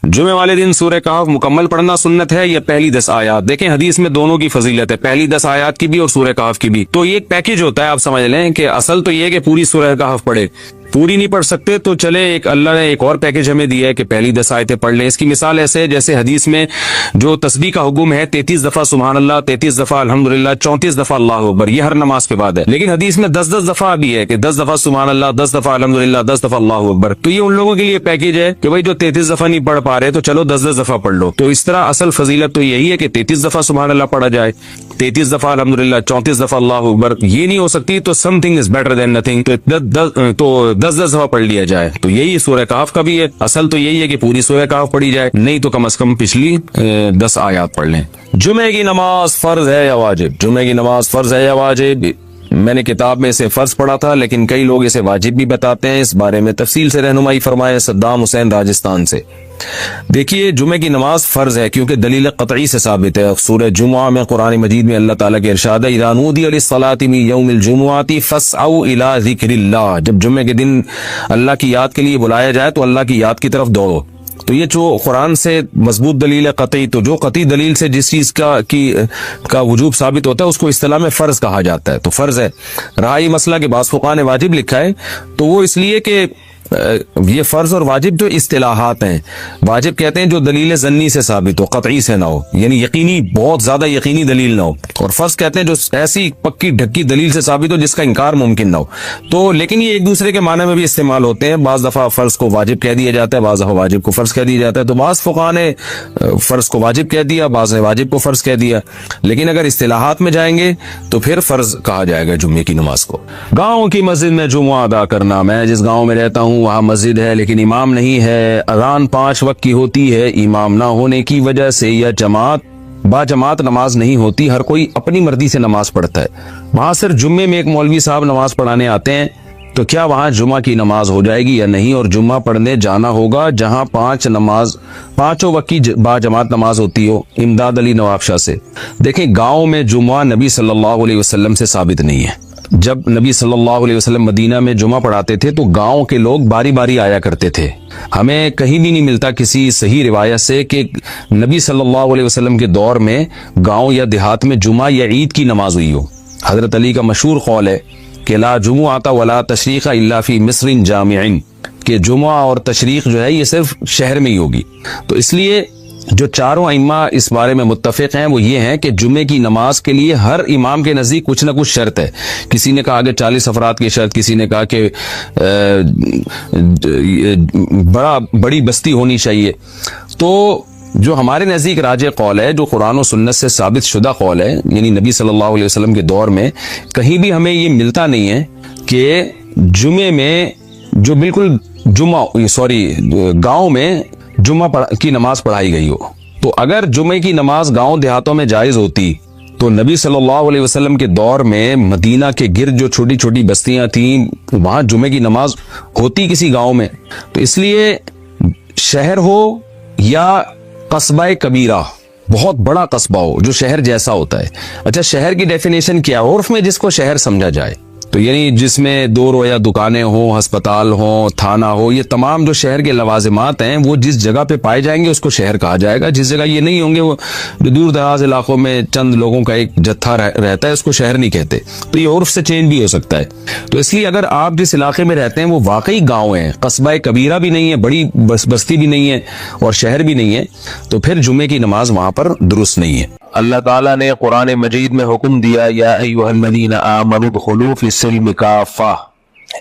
جمعے والے دن سورہ کہف مکمل پڑھنا سنت ہے یا پہلی 10 آیات؟ دیکھیں حدیث میں دونوں کی فضیلت ہے، پہلی 10 آیات کی بھی اور سورہ کہف کی بھی، تو یہ ایک پیکج ہوتا ہے، آپ سمجھ لیں کہ اصل تو یہ ہے کہ پوری سورہ کہف پڑھے، پوری نہیں پڑھ سکتے تو چلے ایک اللہ نے ایک اور پیکج ہمیں دیا ہے کہ پہلی 10 آیتیں پڑھ لیں۔ اس کی مثال ایسے ہے جیسے حدیث میں جو تسبیح کا حکم ہے 33 دفعہ سبحان اللہ، 33 دفعہ الحمدللہ، 34 دفعہ اللہ اکبر، یہ ہر نماز کے بعد ہے، لیکن حدیث میں 10 دفعہ بھی ہے کہ 10 دفعہ سبحان اللہ، 10 دفعہ الحمدللہ، 10 دفعہ اللہ اکبر، تو یہ ان لوگوں کے لیے پیکج ہے کہ بھائی جو 33 دفعہ نہیں پڑھ پا رہے تو چلو 10 دفعہ پڑھ لو۔ تو اس طرح اصل فضیلت تو یہی ہے کہ 33 دفعہ سبحان اللہ پڑھا جائے، 33 دفعہ الحمدللہ، 34 دفعہ اللہ اکبر، یہ نہیں ہو سکتی تو some thing is better than nothing, تو 10 دفعہ پڑھ لیا جائے۔ تو یہی سورہ کہف کا بھی ہے، اصل تو یہی ہے کہ پوری سورہ کہف پڑھی جائے، نہیں تو کم از کم پچھلی 10 آیات پڑھ لیں۔ جمعے کی نماز فرض ہے یا واجب؟ جمعے کی نماز فرض ہے یا واجب؟ میں نے کتاب میں اسے فرض پڑھا تھا لیکن کئی لوگ اسے واجب بھی بتاتے ہیں، اس بارے میں تفصیل سے رہنمائی فرمائے صدام حسین راجستھان سے۔ دیکھیے جمعے کی نماز فرض ہے کیونکہ دلیل قطعی سے ثابت ہے، سورہ جمعہ میں قرآن مجید میں اللہ تعالیٰ کے ارشاد ہے اذا نودی للصلاۃ من یوم الجمعۃ فاسعوا الی ذکر اللہ، جب جمعے کے دن اللہ کی یاد کے لیے بلایا جائے تو اللہ کی یاد کی طرف دوڑو۔ تو یہ جو قرآن سے مضبوط دلیل ہے قطعی، تو جو قطعی دلیل سے جس چیز کا وجوب ثابت ہوتا ہے اس کو اصطلاح میں فرض کہا جاتا ہے، تو فرض ہے۔ رہا یہ مسئلہ کہ بعض فقہاء نے واجب لکھا ہے تو وہ اس لیے کہ یہ فرض اور واجب جو اصطلاحات ہیں، واجب کہتے ہیں جو دلیل ظنی سے ثابت ہو، قطعی سے نہ ہو، یعنی یقینی بہت زیادہ یقینی دلیل نہ ہو، اور فرض کہتے ہیں جو ایسی پکی ڈھکی دلیل سے ثابت ہو جس کا انکار ممکن نہ ہو۔ تو لیکن یہ ایک دوسرے کے معنی میں بھی استعمال ہوتے ہیں، بعض دفعہ فرض کو واجب کہہ دیا جاتا ہے، بعض دفعہ واجب کو فرض کہہ دیا جاتا ہے، تو بعض فقہاء نے فرض کو واجب کہہ دیا، بعض نے واجب کو فرض کہہ دیا، لیکن اگر اصطلاحات میں جائیں گے تو پھر فرض کہا جائے گا جمعے کی نماز کو۔ گاؤں کی مسجد میں جمعہ ادا کرنا، میں جس گاؤں میں رہتا ہوں وہاں مسجد ہے لیکن امام نہیں ہے، اذان 5 وقت کی ہوتی ہے، امام نہ ہونے کی وجہ سے یا باجماعت نماز نہیں ہوتی، ہر کوئی اپنی مرضی سے نماز پڑھتا ہے، وہاں صرف جمعے میں ایک مولوی صاحب نماز پڑھانے آتے ہیں، تو کیا وہاں جمعہ کی نماز ہو جائے گی یا نہیں؟ اور جمعہ پڑھنے جانا ہوگا جہاں 5 وقت کی باجماعت نماز ہوتی ہو۔ امداد علی نواب شاہ سے۔ دیکھیں گاؤں میں جمعہ نبی صلی اللہ علیہ وسلم سے ثابت نہیں ہے، جب نبی صلی اللہ علیہ وسلم مدینہ میں جمعہ پڑھاتے تھے تو گاؤں کے لوگ باری باری آیا کرتے تھے، ہمیں کہیں بھی نہیں ملتا کسی صحیح روایت سے کہ نبی صلی اللہ علیہ وسلم کے دور میں گاؤں یا دیہات میں جمعہ یا عید کی نماز ہوئی ہو۔ حضرت علی کا مشہور قول ہے کہ لا جمعہ ولا تشریق الا فی مصر جامع، کہ جمعہ اور تشریق جو ہے یہ صرف شہر میں ہی ہوگی۔ تو اس لیے جو چاروں ائمہ اس بارے میں متفق ہیں وہ یہ ہیں کہ جمعے کی نماز کے لیے ہر امام کے نزدیک کچھ نہ کچھ شرط ہے، کسی نے کہا کہ 40 افراد کی شرط، کسی نے کہا کہ بڑی بستی ہونی چاہیے۔ تو جو ہمارے نزدیک راجح قول ہے، جو قرآن و سنت سے ثابت شدہ قول ہے، یعنی نبی صلی اللہ علیہ وسلم کے دور میں کہیں بھی ہمیں یہ ملتا نہیں ہے کہ جمعے میں جو بالکل گاؤں میں جمعہ کی نماز پڑھائی گئی ہو۔ تو اگر جمعے کی نماز گاؤں دیہاتوں میں جائز ہوتی تو نبی صلی اللہ علیہ وسلم کے دور میں مدینہ کے گرد جو چھوٹی چھوٹی بستیاں تھیں وہاں جمعے کی نماز ہوتی کسی گاؤں میں۔ تو اس لیے شہر ہو یا قصبہ کبیرہ، بہت بڑا قصبہ ہو جو شہر جیسا ہوتا ہے۔ اچھا شہر کی ڈیفینیشن کیا ہے؟ عرف میں جس کو شہر سمجھا جائے، تو یعنی جس میں 2 رویا دکانیں ہوں، ہسپتال ہوں، تھانہ ہو، یہ تمام جو شہر کے لوازمات ہیں وہ جس جگہ پہ پائے جائیں گے اس کو شہر کہا جائے گا۔ جس جگہ یہ نہیں ہوں گے، وہ جو دور دراز علاقوں میں چند لوگوں کا ایک جتھا رہتا ہے، اس کو شہر نہیں کہتے۔ تو یہ عرف سے چینج بھی ہو سکتا ہے۔ تو اس لیے اگر آپ جس علاقے میں رہتے ہیں وہ واقعی گاؤں ہے، قصبہ کبیرہ بھی نہیں ہے، بڑی بستی بھی نہیں ہے اور شہر بھی نہیں ہے، تو پھر جمعے کی نماز وہاں پر درست نہیں ہے۔ اللہ تعالیٰ نے قرآن مجید میں حکم دیا یا ایھا الذین آمنوا ادخلوا فی السلم کافہ،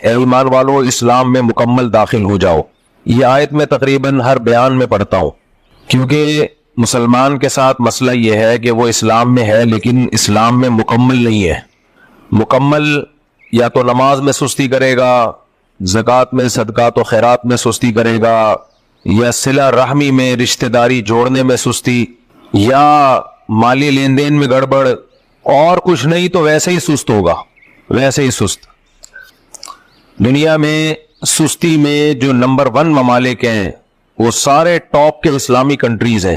اے ایمان والو اسلام میں مکمل داخل ہو جاؤ۔ یہ آیت میں تقریباً ہر بیان میں پڑھتا ہوں کیونکہ مسلمان کے ساتھ مسئلہ یہ ہے کہ وہ اسلام میں ہے لیکن اسلام میں مکمل نہیں ہے۔ مکمل یا تو نماز میں سستی کرے گا، زکوٰۃ میں صدقات و خیرات میں سستی کرے گا، یا صلہ رحمی میں رشتہ داری جوڑنے میں سستی، یا مالی لین دین میں گڑبڑ، اور کچھ نہیں تو ویسے ہی سست ہوگا، ویسے ہی سست۔ دنیا میں سستی میں جو نمبر 1 ممالک ہیں وہ سارے ٹاپ کے اسلامی کنٹریز ہیں۔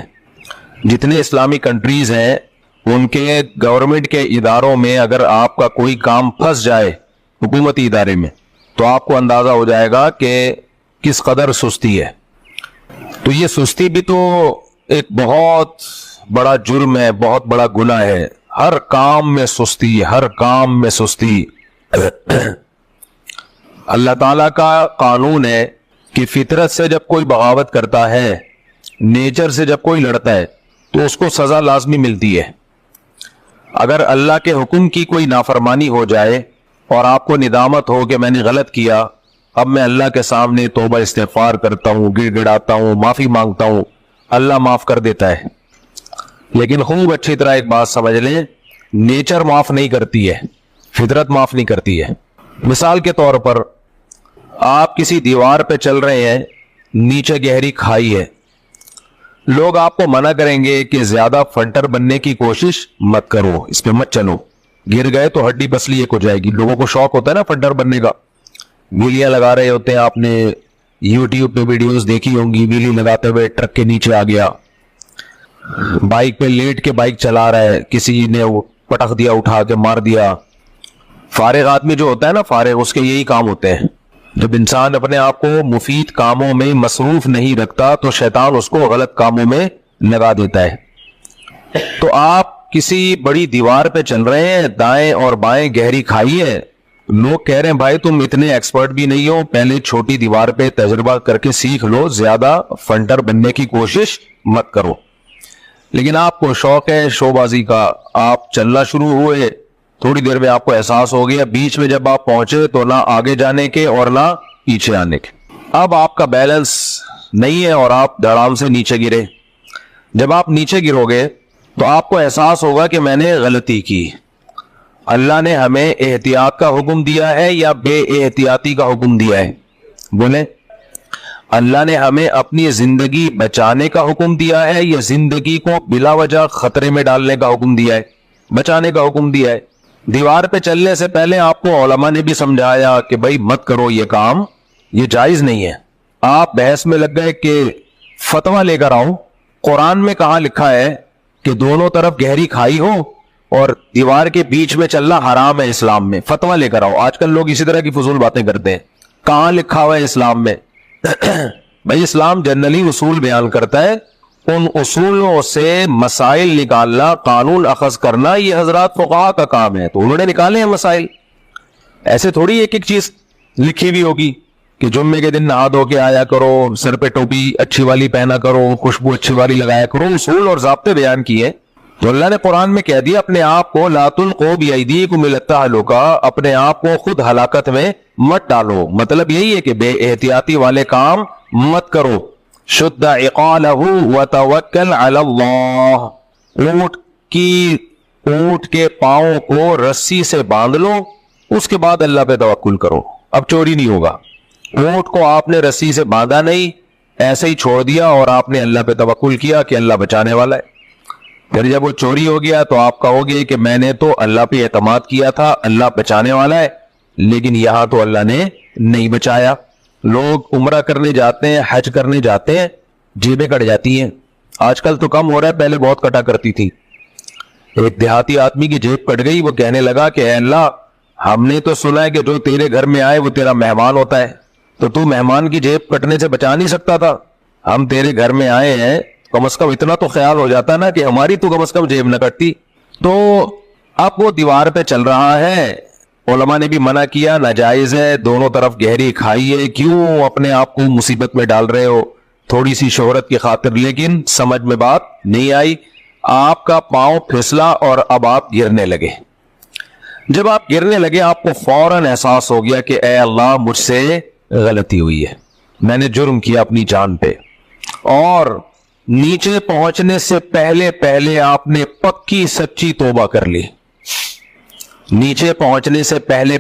جتنے اسلامی کنٹریز ہیں ان کے گورنمنٹ کے اداروں میں اگر آپ کا کوئی کام پھنس جائے حکومتی ادارے میں تو آپ کو اندازہ ہو جائے گا کہ کس قدر سستی ہے۔ تو یہ سستی بھی تو ایک بہت بڑا جرم ہے, بہت بڑا گناہ ہے. ہر کام میں سستی, ہر کام میں سستی. اللہ تعالیٰ کا قانون ہے کہ فطرت سے جب کوئی بغاوت کرتا ہے, نیچر سے جب کوئی لڑتا ہے, تو اس کو سزا لازمی ملتی ہے. اگر اللہ کے حکم کی کوئی نافرمانی ہو جائے اور آپ کو ندامت ہو کہ میں نے غلط کیا, اب میں اللہ کے سامنے توبہ استغفار کرتا ہوں, گڑ گڑاتا ہوں, معافی مانگتا ہوں, اللہ معاف کر دیتا ہے. لیکن خوب اچھی طرح ایک بات سمجھ لیں, نیچر معاف نہیں کرتی ہے, فطرت معاف نہیں کرتی ہے. مثال کے طور پر آپ کسی دیوار پہ چل رہے ہیں, نیچے گہری کھائی ہے, لوگ آپ کو منع کریں گے کہ زیادہ فنٹر بننے کی کوشش مت کرو, اس پہ مت چلو, گر گئے تو ہڈی پسلی ایک ہو جائے گی. لوگوں کو شوق ہوتا ہے نا فنٹر بننے کا, ویلیاں لگا رہے ہوتے ہیں. آپ نے یوٹیوب پہ ویڈیوز دیکھی ہوں گی, ویلی لگاتے ہوئے ٹرک کے نیچے آ گیا, بائک پہ لیٹ کے بائک چلا رہا ہے, کسی نے وہ پٹخ دیا, اٹھا کے مار دیا. فارغ آدمی جو ہوتا ہے نا, فارغ, اس کے یہی کام ہوتے ہیں. جب انسان اپنے آپ کو مفید کاموں میں مصروف نہیں رکھتا تو شیطان اس کو غلط کاموں میں لگا دیتا ہے. تو آپ کسی بڑی دیوار پہ چل رہے ہیں, دائیں اور بائیں گہری کھائی ہے, لوگ کہہ رہے ہیں بھائی تم اتنے ایکسپرٹ بھی نہیں ہو, پہلے چھوٹی دیوار پہ تجربہ کر کے سیکھ لو, زیادہ فنٹر بننے کی کوشش مت کرو. لیکن آپ کو شوق ہے شو بازی کا, آپ چلنا شروع ہوئے, تھوڑی دیر میں آپ کو احساس ہو گیا, بیچ میں جب آپ پہنچے تو نہ آگے جانے کے اور نہ پیچھے آنے کے. اب آپ کا بیلنس نہیں ہے اور آپ دھڑام سے نیچے گرے. جب آپ نیچے گرو گے تو آپ کو احساس ہوگا کہ میں نے غلطی کی. اللہ نے ہمیں احتیاط کا حکم دیا ہے یا بے احتیاطی کا حکم دیا ہے؟ بولیں. اللہ نے ہمیں اپنی زندگی بچانے کا حکم دیا ہے یا زندگی کو بلا وجہ خطرے میں ڈالنے کا حکم دیا ہے؟ بچانے کا حکم دیا ہے. دیوار پہ چلنے سے پہلے آپ کو علماء نے بھی سمجھایا کہ بھائی مت کرو یہ کام, یہ جائز نہیں ہے. آپ بحث میں لگ گئے کہ فتویٰ لے کر آؤ, قرآن میں کہاں لکھا ہے کہ دونوں طرف گہری کھائی ہو اور دیوار کے بیچ میں چلنا حرام ہے اسلام میں؟ فتویٰ لے کر آؤ. آج کل لوگ اسی طرح کی فضول باتیں کرتے ہیں. کہاں لکھا ہوا ہے اسلام میں؟ بھائی اسلام جنرلی اصول بیان کرتا ہے, ان اصولوں سے مسائل نکالنا, قانون اخذ کرنا, یہ حضرات فقہا کا کام ہے. تو انہوں نے نکالے ہیں مسائل. ایسے تھوڑی ایک ایک چیز لکھی بھی ہوگی کہ جمعے کے دن نہا دھو کے آیا کرو, سر پہ ٹوپی اچھی والی پہنا کرو, خوشبو اچھی والی لگایا کرو. اصول اور ضابطے بیان کیے. تو اللہ نے قرآن میں کہہ دیا اپنے آپ کو لا تلقوا بایدیکم الی التہلکہ, اپنے آپ کو خود ہلاکت میں مت ڈالو. مطلب یہی ہے کہ بے احتیاطی والے کام مت کرو. شد عقالہ وتوکل علی اللہ, اونٹ کے پاؤں کو رسی سے باندھ لو, اس کے بعد اللہ پہ توکل کرو. اب چوری نہیں ہوگا. اونٹ کو آپ نے رسی سے باندھا نہیں, ایسے ہی چھوڑ دیا اور آپ نے اللہ پہ توکل کیا کہ اللہ بچانے والا ہے. پھر جب وہ چوری ہو گیا تو آپ کہو گے کہ میں نے تو اللہ پہ اعتماد کیا تھا, اللہ بچانے والا ہے, لیکن یہاں تو اللہ نے نہیں بچایا. لوگ عمرہ کرنے جاتے ہیں, حج کرنے جاتے ہیں, جیبیں کٹ جاتی ہیں. آج کل تو کم ہو رہا ہے, پہلے بہت کٹا کرتی تھی. ایک دیہاتی آدمی کی جیب کٹ گئی, وہ کہنے لگا کہ اے اللہ, ہم نے تو سنا ہے کہ جو تیرے گھر میں آئے وہ تیرا مہمان ہوتا ہے, تو مہمان کی جیب کٹنے سے بچا نہیں سکتا تھا؟ ہم تیرے گھر میں آئے ہیں, کم از کم اتنا تو خیال ہو جاتا نا کہ ہماری تو کم از کم جیب نہ کٹتی. تو اب وہ دیوار پہ چل رہا ہے, علماء نے بھی منع کیا ناجائز ہے, دونوں طرف گہری کھائی ہے, کیوں اپنے آپ کو مصیبت میں ڈال رہے ہو تھوڑی سی شہرت کی خاطر؟ لیکن سمجھ میں بات نہیں آئی. آپ کا پاؤں پھسلا اور اب آپ گرنے لگے. جب آپ گرنے لگے آپ کو فوراً احساس ہو گیا کہ اے اللہ, مجھ سے غلطی ہوئی ہے, میں نے جرم کیا اپنی جان پہ. اور نیچے پہنچنے سے پہلے آپ نے پکی سچی توبہ کر لی. نیچے پہنچنے سے پہلے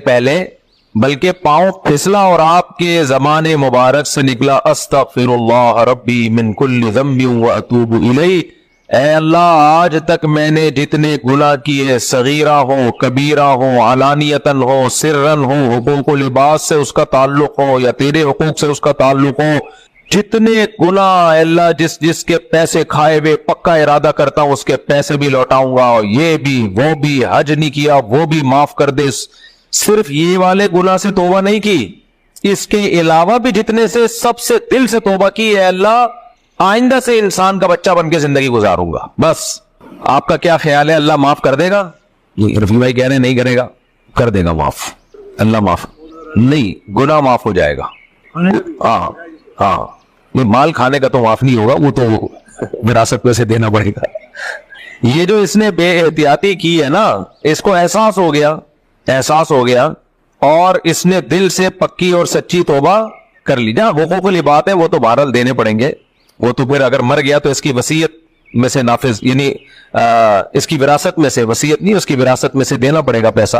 بلکہ پاؤں پھسلا اور آپ کے زبان مبارک سے نکلا استغفر اللہ ربی من کل ذنب واتوب الیہ. اے اللہ, آج تک میں نے جتنے گناہ کیے, صغیرہ ہو کبیرہ ہو, علانیتاً ہو سرن ہو, حقوق و لباس سے اس کا تعلق ہو یا تیرے حقوق سے اس کا تعلق ہو, جتنے گناہ اے اللہ جس کے پیسے کھائے ہوئے پکا ارادہ کرتا ہوں اس کے پیسے بھی لوٹاؤں گا, یہ بھی وہ بھی, حج نہیں کیا وہ بھی معاف کر دے. صرف یہ والے گناہ سے توبہ نہیں کی, اس کے علاوہ بھی جتنے سے سب سے دل سے توبہ کی, اے اللہ آئندہ سے انسان کا بچہ بن کے زندگی گزاروں گا. بس آپ کا کیا خیال ہے, اللہ معاف کر دے گا؟ رفیع بھائی کہہ رہے ہیں نہیں کرے گا. کر دے گا معاف, اللہ معاف نہیں, گناہ معاف ہو جائے گا. ہاں ہاں, مال کھانے کا تو معاف نہیں ہوگا, وہ تو وراثت میں سے دینا پڑے گا. یہ جو اس نے بے احتیاطی کی ہے نا, اس کو احساس ہو گیا اور اس نے دل سے پکی اور سچی توبہ کر لی. جہاں حقوق والی بات ہے وہ تو بہرحال دینے پڑیں گے, وہ تو پھر اگر مر گیا تو اس کی وصیت میں سے نافذ, یعنی اس کی وراثت میں سے, وصیت نہیں, اس کی وراثت میں سے دینا پڑے گا پیسہ.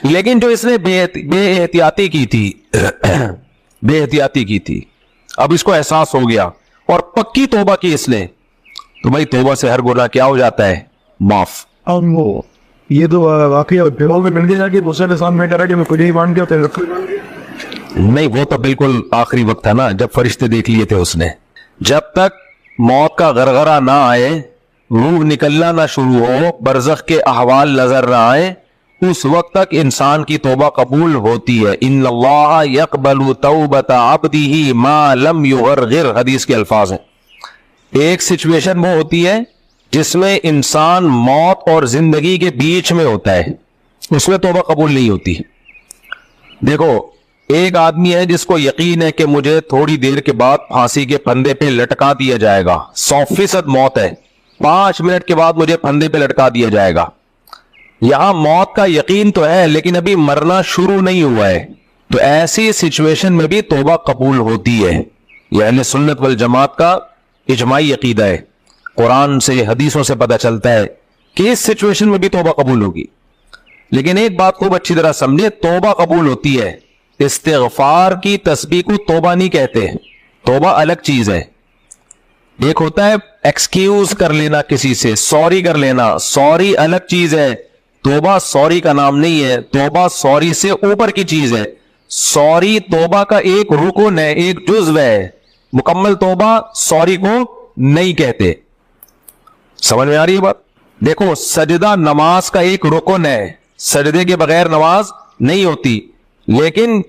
لیکن جو اس نے بے احتیاطی کی تھی, اب اس کو احساس ہو گیا اور پکی توبہ کی اس نے, تو بھائی توبہ سے ہر گناہ کیا ہو جاتا ہے, معاف. اور وہ یہ تو واقعی میں مل گیا کہ دوسرے کے سامنے کرا کہ میں کچھ نہیں مان گیا. نہیں, وہ تو بالکل آخری وقت تھا نا جب فرشتے دیکھ لیے تھے اس نے. جب تک موت کا غرغرہ نہ آئے, روح نکلنا نہ شروع ہو, برزخ کے احوال نظر نہ آئے, اس وقت تک انسان کی توبہ قبول ہوتی ہے. ان اللہ یقبل توبۃ عبدہ ما لم یغرغر, حدیث کے الفاظ ہیں. ایک سچویشن وہ ہوتی ہے جس میں انسان موت اور زندگی کے بیچ میں ہوتا ہے, اس میں توبہ قبول نہیں ہوتی. دیکھو, ایک آدمی ہے جس کو یقین ہے کہ مجھے تھوڑی دیر کے بعد پھانسی کے پھندے پہ لٹکا دیا جائے گا, 100% موت ہے, 5 منٹ کے بعد مجھے پھندے پہ لٹکا دیا جائے گا. یہاں موت کا یقین تو ہے لیکن ابھی مرنا شروع نہیں ہوا ہے, تو ایسی سچویشن میں بھی توبہ قبول ہوتی ہے. یہ اہل سنت والجماعت کا اجماعی عقیدہ ہے, قرآن سے حدیثوں سے پتہ چلتا ہے کہ اس سچویشن میں بھی توبہ قبول ہوگی. لیکن ایک بات خوب اچھی طرح سمجھے, توبہ قبول ہوتی ہے, استغفار کی تسبیح کو توبہ نہیں کہتے. توبہ الگ چیز ہے. ایک ہوتا ہے ایکسکیوز کر لینا کسی سے, سوری کر لینا, سوری الگ چیز ہے. توبہ سوری کا نام نہیں ہے, توبہ سوری سے اوپر کی چیز ہے. سوری توبہ کا ایک رکن ہے, ایک جزو ہے. مکمل توبہ سوری کو نہیں کہتے. سمجھ میں آ رہی ہے بات؟ دیکھو, سجدہ نماز کا ایک رکن ہے, سجدے کے بغیر نماز نہیں ہوتی. لیکن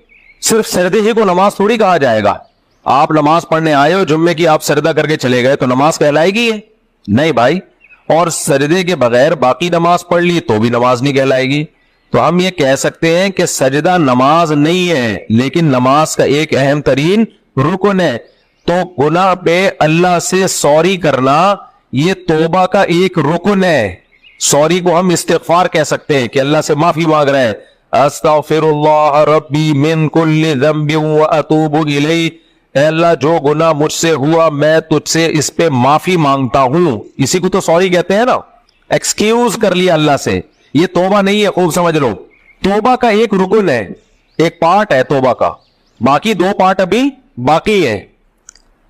صرف سجدے ہی کو نماز تھوڑی کہا جائے گا. آپ نماز پڑھنے آئے ہو, جمعے کی آپ سجدہ کر کے چلے گئے تو نماز کہلائے گی ہے؟ نہیں بھائی. اور سجدے کے بغیر باقی نماز پڑھ لی تو بھی نماز نہیں کہلائے گی. تو ہم یہ کہہ سکتے ہیں کہ سجدہ نماز نہیں ہے لیکن نماز کا ایک اہم ترین رکن ہے. تو گناہ پہ اللہ سے سوری کرنا یہ توبہ کا ایک رکن ہے. سوری کو ہم استغفار کہہ سکتے ہیں کہ اللہ سے معافی مانگ رہے ہیں, استغفر اللہ ربی من کل ذنب واتوب الیہ, اے اللہ جو گناہ مجھ سے ہوا میں تجھ سے اس پہ معافی مانگتا ہوں. اسی کو تو سوری کہتے ہیں نا, ایکسکیوز کر لیا اللہ سے. یہ توبہ نہیں ہے, خوب سمجھ لو. توبہ کا ایک رکن ہے, ایک پارٹ ہے توبہ کا, باقی 2 پارٹ ابھی باقی ہے.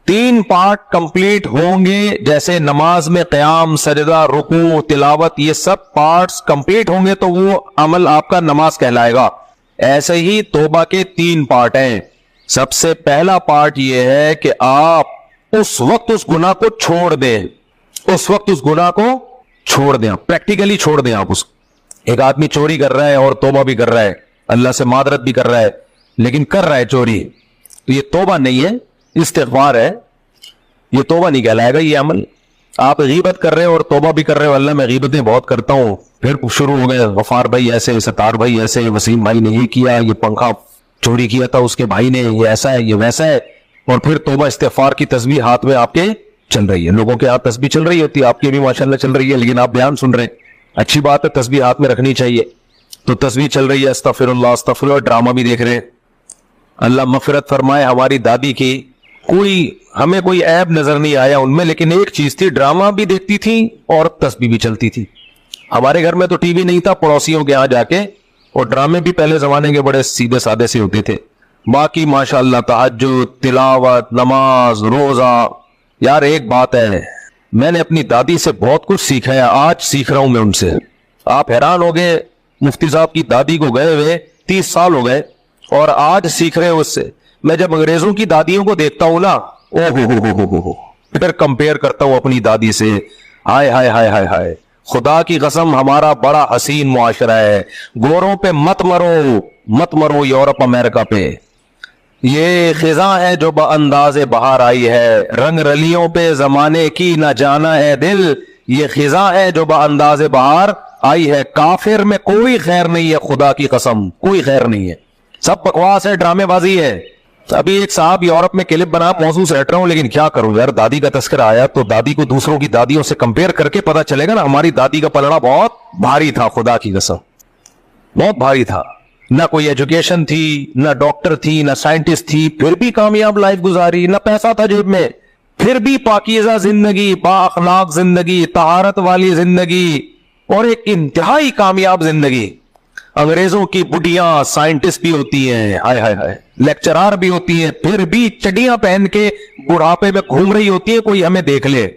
3 پارٹ کمپلیٹ ہوں گے, جیسے نماز میں قیام, سجدہ, رکوع, تلاوت, یہ سب پارٹس کمپلیٹ ہوں گے تو وہ عمل آپ کا نماز کہلائے گا. ایسے ہی توبہ کے 3 پارٹ ہیں. سب سے پہلا پارٹ یہ ہے کہ آپ اس وقت اس گناہ کو چھوڑ دیں, اس وقت اس گناہ کو چھوڑ دیں, پریکٹیکلی چھوڑ دیں آپ اس. ایک آدمی چوری کر رہا ہے اور توبہ بھی کر رہا ہے, اللہ سے معذرت بھی کر رہا ہے, لیکن کر رہا ہے چوری, تو یہ توبہ نہیں ہے, استغفار ہے. یہ توبہ نہیں کہلائے گا یہ عمل. آپ غیبت کر رہے ہو اور توبہ بھی کر رہے ہو, اللہ میں غیبتیں بہت کرتا ہوں, پھر شروع ہو گئے غفار بھائی ایسے, ستار بھائی ایسے, وسیم بھائی نے یہ کیا, یہ پنکھا چوری کیا تھا اس کے بھائی نے, یہ ایسا ہے یہ ویسا ہے, اور پھر توبہ استغفار کی تسبیح ہاتھ میں آپ کے چل رہی ہے. لوگوں کے ہاتھ تسبیح چل رہی ہوتی ہے, آپ کی بھی ماشاءاللہ چل رہی ہے, لیکن آپ بیان سن رہے ہیں. اچھی بات ہے, تسبیح ہاتھ میں رکھنی چاہیے. تو تسبیح چل رہی ہے, استغفر اللہ استغفر اللہ, ڈرامہ بھی دیکھ رہے ہیں. اللہ مغفرت فرمائے ہماری دادی کی, ہمیں کوئی عیب نظر نہیں آیا ان میں, لیکن ایک چیز تھی, ڈرامہ بھی دیکھتی تھی اور تسبیح بھی چلتی تھی. ہمارے گھر میں تو ٹی وی نہیں تھا, پڑوسیوں کے یہاں جا کے, اور ڈرامے بھی پہلے زمانے کے بڑے سیدھے سادے سے ہوتے تھے. باقی ماشاءاللہ تہجد, تلاوت, نماز, روزہ. یار ایک بات ہے, میں نے اپنی دادی سے بہت کچھ سیکھا ہے, آج سیکھ رہا ہوں میں ان سے. آپ حیران ہو گئے, مفتی صاحب کی دادی کو گئے ہوئے 30 سال ہو گئے اور آج سیکھ رہے ہیں اس سے. میں جب انگریزوں کی دادیوں کو دیکھتا ہوں نا, او ہو, پھر کمپیئر کرتا ہوں اپنی دادی سے, ہائے ہائے ہائے ہائے ہائے, خدا کی قسم ہمارا بڑا حسین معاشرہ ہے. گوروں پہ مت مرو, مت مرو یورپ امریکہ پہ. یہ خزاں ہے جو بانداز بہار آئی ہے، رنگ رلیوں پہ زمانے کی نہ جانا ہے دل، یہ خزاں ہے جو بانداز بہار آئی ہے، کافر میں کوئی خیر نہیں ہے، خدا کی قسم کوئی خیر نہیں ہے، سب بکواس ہے، ڈرامے بازی ہے۔ ابھی ایک صاحب یورپ میں کلپ بنا، موضوع سے ہٹ رہا ہوں لیکن کیا کروں یار، دادی کا تذکرہ آیا تو دادی کو دوسروں کی دادیوں سے کمپیئر کر کے پتا چلے گا نا، ہماری دادی کا پلڑا بہت بھاری تھا، خدا کی قسم بہت بھاری تھا، نہ کوئی ایجوکیشن تھی، نہ ڈاکٹر تھی، نہ سائنٹسٹ تھی، پھر بھی کامیاب لائف گزاری، نہ پیسہ تھا جیب میں، پھر بھی پاکیزہ زندگی، با اخلاق زندگی، طہارت والی زندگی، اور ایک انتہائی کامیاب زندگی۔ انگریزوں کی بڈیاں سائنٹسٹ بھی ہوتی ہیں، ہائے ہائے ہائے، لیکچرار بھی ہوتی ہیں، پھر بھی چڈیاں پہن کے بڑھاپے میں گھوم رہی ہوتی ہیں، کوئی ہمیں دیکھ لے۔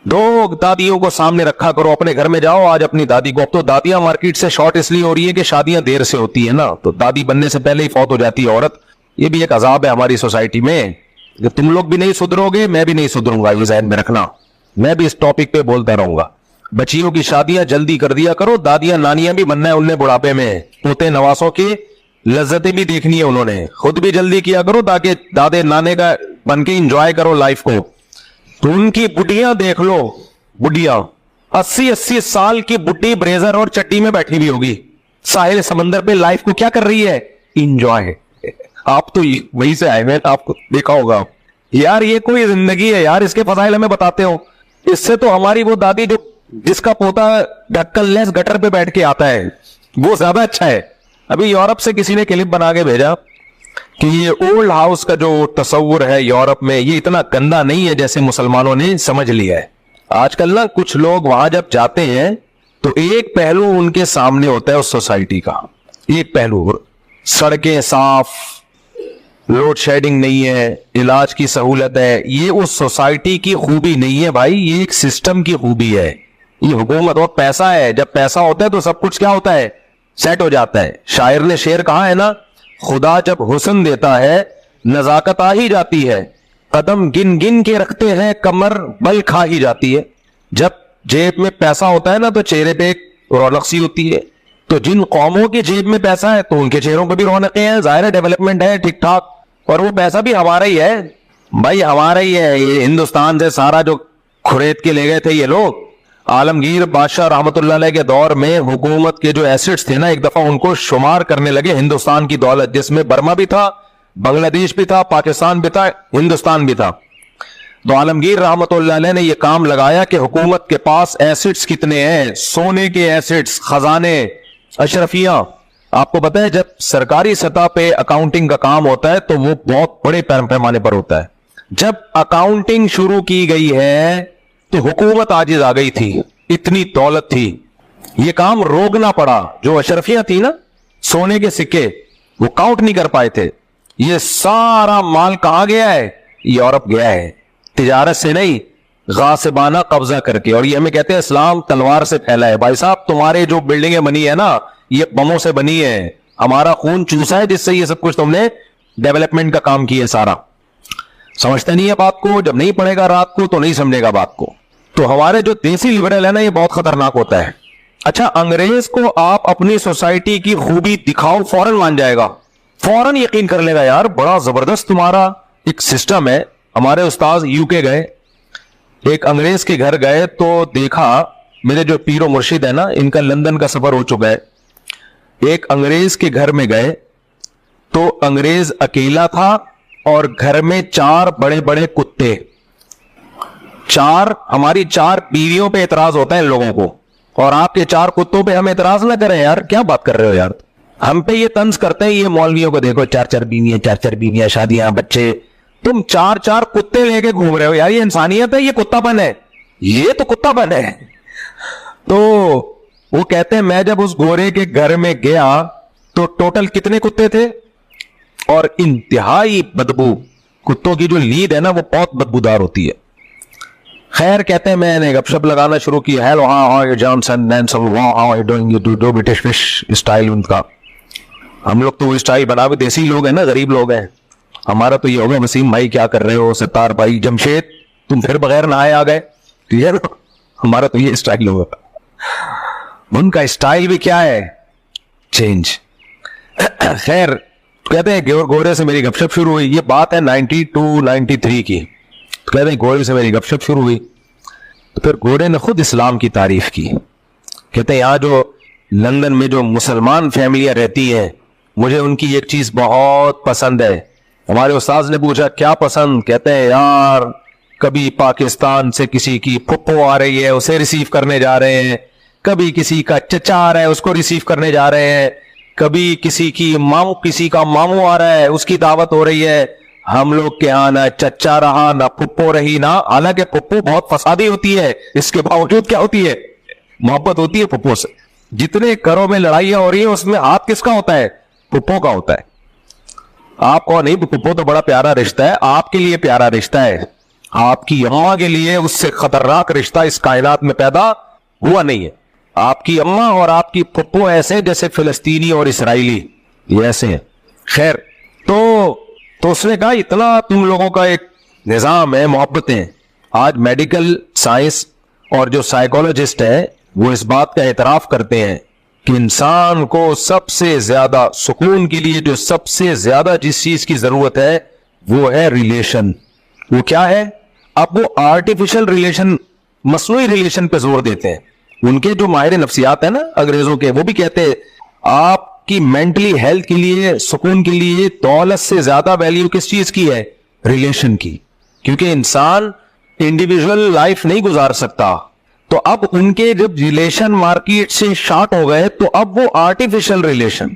دو دادیوں کو سامنے رکھا کرو، اپنے گھر میں جاؤ آج اپنی دادی کو، اب تو دادیاں مارکیٹ سے شارٹ اس لیے ہو رہی ہے کہ شادیاں دیر سے ہوتی ہیں نا، تو دادی بننے سے پہلے ہی فوت ہو جاتی ہے عورت۔ یہ بھی ایک عذاب ہے ہماری سوسائٹی میں، کہ تم لوگ بھی نہیں سدھرو گے، میں بھی نہیں سدھروں گا، یہ ذہن میں رکھنا، میں بھی اس ٹاپک پہ بولتا رہوں گا۔ بچیوں کی شادیاں جلدی کر دیا کرو، دادیاں نانیاں بھی بننا ہے انہیں بڑھاپے میں، پوتے نواسوں کی لذتیں بھی دیکھنی ہے انہوں نے، خود بھی جلدی کیا کرو تاکہ دادے نانے کا بن کے انجوائے کرو لائف کو۔ تو ان کی بڈیاں دیکھ لو، بڈیاں 80 سال کی بڈی بریزر اور چٹی میں بیٹھی ہوئی ہوگی ساحل سمندر پہ، لائف کو کیا کر رہی ہے؟ انجوائے۔ آپ تو وہی سے آئے ہوئے، آپ کو دیکھا ہوگا یار، یہ کوئی زندگی ہے یار، اس کے فضائل ہمیں بتاتے ہو۔ اس سے تو ہماری وہ دادی جو جس کا پوتا ڈھکن لیس گٹر پہ بیٹھ کے آتا ہے وہ زیادہ اچھا ہے۔ ابھی یورپ سے کسی نے کلپ بنا کے بھیجا کہ یہ اولڈ ہاؤس کا جو تصور ہے یورپ میں، یہ اتنا گندا نہیں ہے جیسے مسلمانوں نے سمجھ لیا ہے۔ آج کل نا کچھ لوگ وہاں جب جاتے ہیں تو ایک پہلو ان کے سامنے ہوتا ہے اس سوسائٹی کا، ایک پہلو، سڑکیں صاف، لوڈ شیڈنگ نہیں ہے، علاج کی سہولت ہے، یہ اس سوسائٹی کی خوبی نہیں ہے بھائی، یہ ایک سسٹم کی خوبی ہے، یہ حکومت اور پیسہ ہے۔ جب پیسہ ہوتا ہے تو سب کچھ کیا ہوتا ہے؟ سیٹ ہو جاتا ہے۔ شاعر نے شعر کہا ہے نا، خدا جب حسن دیتا ہے نزاکت آ ہی جاتی ہے، قدم گن گن کے رکھتے ہیں کمر بل کھا ہی جاتی ہے۔ جب جیب میں پیسہ ہوتا ہے نا تو چہرے پہ ایک رونق سی ہوتی ہے، تو جن قوموں کے جیب میں پیسہ ہے تو ان کے چہروں پہ بھی رونقیں ہیں، ظاہر ہے ڈیولپمنٹ ہے ٹھیک ٹھاک، اور وہ پیسہ بھی ہمارا ہی ہے بھائی، ہمارا ہی ہے۔ یہ ہندوستان سے سارا جو خرید کے لے گئے تھے یہ لوگ، عالمگیر بادشاہ رحمت اللہ علیہ کے دور میں حکومت کے جو ایسٹس تھے نا، ایک دفعہ ان کو شمار کرنے لگے ہندوستان کی دولت، جس میں برما بھی تھا، بنگلہ دیش بھی تھا، پاکستان بھی تھا، ہندوستان بھی تھا۔ تو عالمگیر رحمت اللہ علیہ نے یہ کام لگایا کہ حکومت کے پاس ایسٹس کتنے ہیں، سونے کے ایسٹس، خزانے، اشرفیاں۔ آپ کو پتا ہے جب سرکاری سطح پہ اکاؤنٹنگ کا کام ہوتا ہے تو وہ بہت بڑے پیمانے پر ہوتا ہے۔ جب اکاؤنٹنگ شروع کی گئی ہے تو حکومت عاجز آ گئی تھی، اتنی دولت تھی، یہ کام روکنا پڑا۔ جو اشرفیاں تھی نا، سونے کے سکے، وہ کاؤنٹ نہیں کر پائے تھے۔ یہ سارا مال کہاں گیا ہے؟ یورپ گیا ہے، تجارت سے نہیں، غاصبانہ قبضہ کر کے۔ اور یہ ہمیں کہتے ہیں اسلام تلوار سے پھیلا ہے۔ بھائی صاحب تمہارے جو بلڈنگیں بنی ہے نا، یہ بموں سے بنی ہے، ہمارا خون چوسا ہے جس سے یہ سب کچھ تم نے ڈیولپمنٹ کا کام کیا ہے سارا۔ سمجھتا نہیں ہے بات کو، جب نہیں پڑھے گا رات کو تو نہیں سمجھے گا بات کو۔ تو ہمارے جو دیسی لبرل ہے نا، یہ بہت خطرناک ہوتا ہے۔ اچھا، انگریز کو آپ اپنی سوسائٹی کی خوبی دکھاؤ، فوراً مان جائے گا، فوراً یقین کر لے گا، یار بڑا زبردست تمہارا ایک سسٹم ہے۔ ہمارے استاذ یو کے گئے، ایک انگریز کے گھر گئے تو دیکھا، میرے جو پیر و مرشد ہے نا، ان کا لندن کا سفر ہو چکا ہے، ایک انگریز کے گھر میں گئے تو انگریز اکیلا تھا اور گھر میں 4 بڑے بڑے کتے، ہماری 4 بیویوں پہ اعتراض ہوتا ہے ان لوگوں کو، اور آپ کے 4 کتوں پہ ہم اعتراض نہ کریں یار، کیا بات کر رہے ہو یار۔ ہم پہ یہ طنز کرتے ہیں، یہ مولویوں کو دیکھو 4 بیویاں، 4 بیویاں، شادیاں، بچے، تم 4 کتے لے کے گھوم رہے ہو یار، یہ انسانیت ہے؟ یہ کتا پن ہے، یہ تو کتا پن ہے۔ تو وہ کہتے ہیں میں جب اس گورے کے گھر میں گیا تو ٹوٹل کتنے کتے تھے، اور انتہائی بدبو، کتوں کی جو لید ہے نا وہ بہت بدبودار ہوتی ہے۔ خیر کہتے ہیں میں نے گپ شپ لگانا شروع کی، ہیلو ہاں جانسن نینسل ہاں doing you do British fish style in کا۔ ہم لوگ تو وہ اسٹائل بنا کے دیسی لوگ ہیں نا، غریب لوگ ہیں، ہمارا تو یہ ہوگا وسیم بھائی کیا کر رہے ہو، ستار بھائی، جمشید تم پھر بغیر نہ آئے آ گئے، ٹھیک ہے نا، ہمارا تو یہ اسٹائل ہوگا۔ ان کا اسٹائل بھی کیا ہے، چینج۔ خیر کہتے ہیں گورے سے میری گپ شپ شروع ہوئی. یہ بات ہے 92-93 کی. تو کہتے ہیں گورے سے میری گپ شپ شروع ہوئی. تو پھر گورے نے خود اسلام کی تعریف کی. کہتے ہیں یہاں جو لندن میں جو مسلمان فیملیاں رہتی ہیں, مجھے ان کی ایک چیز بہت پسند ہے. ہمارے استاذ نے پوچھا کیا پسند؟ کہتے ہیں یار کبھی پاکستان سے کسی کی پھپھو آ رہی ہے, اسے ریسیو کرنے جا رہے ہیں, کبھی کسی کا چچا آ رہا ہے, اس کو ریسیو کرنے جا رہے ہیں, کبھی کسی کا ماموں آ رہا ہے, اس کی دعوت ہو رہی ہے. ہم لوگ کے یہاں نہ چچا رہا نہ پھپھو رہی, نہ حالانکہ پھپھو بہت فسادی ہوتی ہے, اس کے باوجود کیا ہوتی ہے؟ محبت ہوتی ہے پھپھو سے. جتنے گھروں میں لڑائیاں ہو رہی ہیں اس میں ہاتھ کس کا ہوتا ہے؟ پھپھو کا ہوتا ہے. آپ کو نہیں, پھپھو تو بڑا پیارا رشتہ ہے, آپ کے لیے پیارا رشتہ ہے, آپ کی اماں کے لیے اس سے خطرناک رشتہ اس کائنات میں پیدا ہوا نہیں ہے. آپ کی اماں اور آپ کی پھپھو ایسے جیسے فلسطینی اور اسرائیلی, یہ ایسے ہیں. خیر, تو اس نے کہا اتنا تم لوگوں کا ایک نظام ہے, محبتیں. آج میڈیکل سائنس اور جو سائیکولوجسٹ ہے وہ اس بات کا اعتراف کرتے ہیں کہ انسان کو سب سے زیادہ سکون کے لیے جو سب سے زیادہ جس چیز کی ضرورت ہے وہ ہے ریلیشن. وہ کیا ہے؟ اب وہ آرٹیفیشل ریلیشن, مصنوعی ریلیشن پہ زور دیتے ہیں. ان کے جو ماہر نفسیات ہیں نا انگریزوں کے, وہ بھی کہتے ہیں آپ کی مینٹلی ہیلتھ کے لیے, سکون کے لیے دولت سے زیادہ ویلیو کس چیز کی ہے؟ ریلیشن کی. کیونکہ انسان انڈیویجول لائف نہیں گزار سکتا. تو اب ان کے جب ریلیشن مارکیٹ سے شارٹ ہو گئے تو اب وہ آرٹیفیشل ریلیشن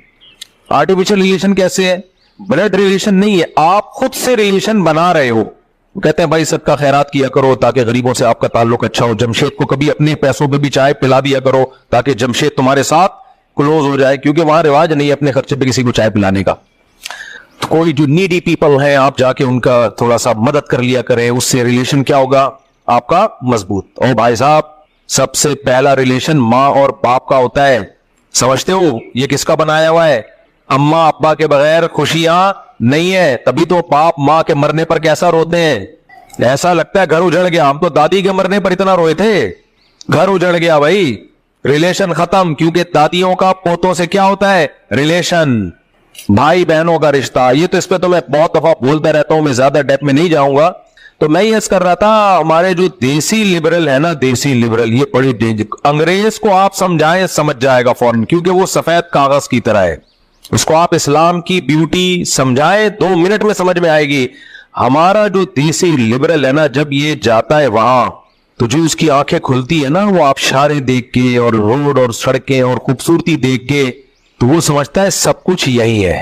کیسے ہے؟ بلڈ ریلیشن نہیں ہے, آپ خود سے ریلیشن بنا رہے ہو. کہتے ہیں بھائی صدقہ خیرات کیا کرو تاکہ غریبوں سے آپ کا تعلق اچھا ہو. جمشید کو کبھی اپنے پیسوں پہ بھی چائے پلا دیا کرو تاکہ جمشید تمہارے ساتھ کلوز ہو جائے, کیونکہ وہاں رواج نہیں ہے اپنے خرچے پہ کسی کو چائے پلانے کا. تو کوئی جو نیڈی پیپل ہیں آپ جا کے ان کا تھوڑا سا مدد کر لیا کریں, اس سے ریلیشن کیا ہوگا آپ کا؟ مضبوط. اور بھائی صاحب سب سے پہلا ریلیشن ماں اور باپ کا ہوتا ہے. سمجھتے ہو یہ کس کا بنایا ہوا ہے؟ اماں ابا کے بغیر خوشیاں نہیں ہے. تبھی تو باپ ماں کے مرنے پر کیسا روتے ہیں, ایسا لگتا ہے گھر اجڑ گیا. ہم تو دادی کے مرنے پر اتنا روئے تھے, گھر اجڑ گیا بھائی, ریلیشن ختم. کیونکہ دادیوں کا پوتوں سے کیا ہوتا ہے؟ ریلیشن. بھائی بہنوں کا رشتہ. یہ تو اس پہ تو میں بہت دفعہ بولتا رہتا ہوں, میں زیادہ ڈیپ میں نہیں جاؤں گا. تو میں یہ کر رہا تھا ہمارے جو دیسی لبرل ہے نا, دیسی لبرل, یہ بڑی ڈینجر. انگریز کو آپ سمجھائیں سمجھ جائے گا فوراً, کیونکہ وہ سفید کاغذ کی طرح ہے. اس کو آپ اسلام کی بیوٹی سمجھائیں 2 منٹ میں سمجھ میں آئے گی. ہمارا جو دیسی لبرل ہے نا, جب یہ جاتا ہے وہاں تو جو اس کی آنکھیں کھلتی ہے نا, وہ آبشاریں دیکھ کے اور روڈ اور سڑکیں اور خوبصورتی دیکھ کے, تو وہ سمجھتا ہے سب کچھ یہی ہے.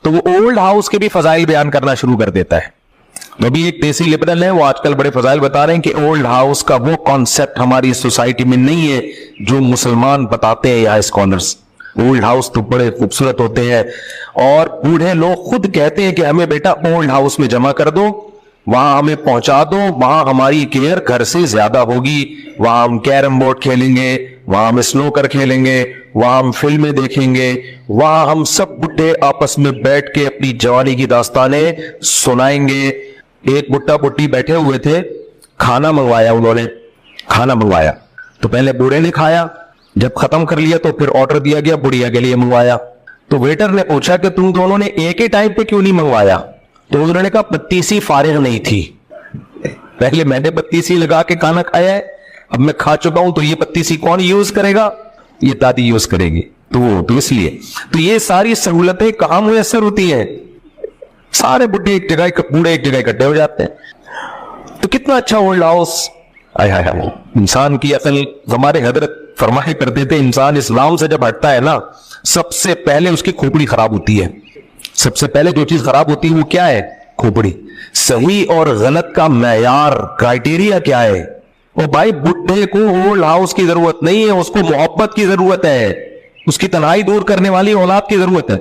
تو وہ اولڈ ہاؤس کے بھی فضائل بیان کرنا شروع کر دیتا ہے. ابھی ایک دیسی لبرل ہے, وہ آج کل بڑے فضائل بتا رہے ہیں کہ اولڈ ہاؤس کا وہ کانسیپٹ ہماری سوسائٹی میں نہیں ہے جو مسلمان بتاتے ہیں یا اسکالرز. اولڈ ہاؤس تو بڑے خوبصورت ہوتے ہیں, اور بوڑھے لوگ خود کہتے ہیں کہ ہمیں بیٹا اولڈ ہاؤس میں جمع کر دو, وہاں ہمیں پہنچا دو, وہاں ہماری کیئر گھر سے زیادہ ہوگی. وہاں ہم کیرم بورڈ کھیلیں گے, وہاں ہم سنوکر کھیلیں گے, وہاں ہم فلمیں دیکھیں گے, وہاں ہم سب بڈھے آپس میں بیٹھ کے اپنی جوانی کی داستانیں سنائیں گے. ایک بڈھا بڈھی بیٹھے ہوئے تھے, کھانا منگوایا, انہوں نے کھانا منگوایا تو پہلے بوڑھے نے کھایا, جب ختم کر لیا تو پھر آرڈر دیا گیا بڑھیا کے لیے منگوایا. تو ویٹر نے پوچھا کہ تم دونوں نے ایک ہی ٹائم پہ کیوں نہیں منگوایا؟ تو انہوں نے کہا پتیسی فارغ نہیں تھی, پہلے میں نے پتیسی لگا کے کھانا کھایا ہے, اب میں کھا چکا ہوں, تو یہ پتیسی کون یوز کرے گا؟ یہ دادی یوز کرے گی. تو اس لیے تو یہ ساری سہولتیں کہاں میسر ہوتی ہیں؟ سارے بڈھے ایک جگہ, بوڑھے ایک جگہ اکٹھے ہو جاتے ہیں. تو کتنا اچھا اولڈ ہاؤس. انسان کی عقل, ہمارے حضرت فرمایا کرتے تھے انسان اسلام سے جب ہٹتا ہے نا, سب سے پہلے اس کی کھوپڑی خراب ہوتی ہے. سب سے پہلے جو چیز خراب ہوتی ہے وہ کیا ہے؟ کھوپڑی. صحیح اور غلط کا معیار, کرائٹیریا کیا ہے؟ اور بھائی بڈھے کو اولڈ ہاؤس کی ضرورت نہیں ہے, اس کو محبت کی ضرورت ہے, اس کی تنہائی دور کرنے والی اولاد کی ضرورت ہے.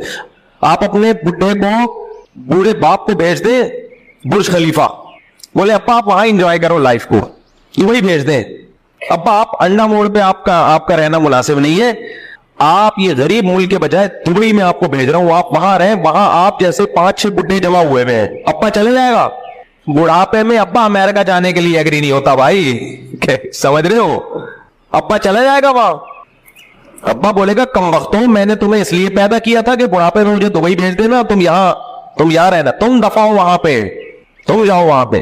آپ اپنے بڈھے کو, بوڑھے باپ کو بھیج دیں برج خلیفہ, بولے ابا آپ وہاں انجوائے کرو لائف کو, وہی بھیج دیں. ابا آپ انڈا موڑ پہ آپ کا رہنا مناسب نہیں ہے, آپ یہ غریب ملک کے بجائے دبئی میں آپ کو بھیج رہا ہوں, آپ وہاں رہیں, وہاں آپ جیسے 5-6 بڈھے جمع ہوئے ہیں. ابا چلے جائے گا بڑھاپے میں, ابا امریکہ جانے کے لیے ایگری نہیں ہوتا بھائی, سمجھ رہے ہو؟ ابا چلا جائے گا وہاں. ابا بولے گا کم وقتوں میں نے تمہیں اس لیے پیدا کیا تھا کہ بڑھاپے میں مجھے دبئی بھیج دینا, تم یہاں رہنا, تم دفعہ ہو وہاں پہ, تم جاؤ وہاں پہ.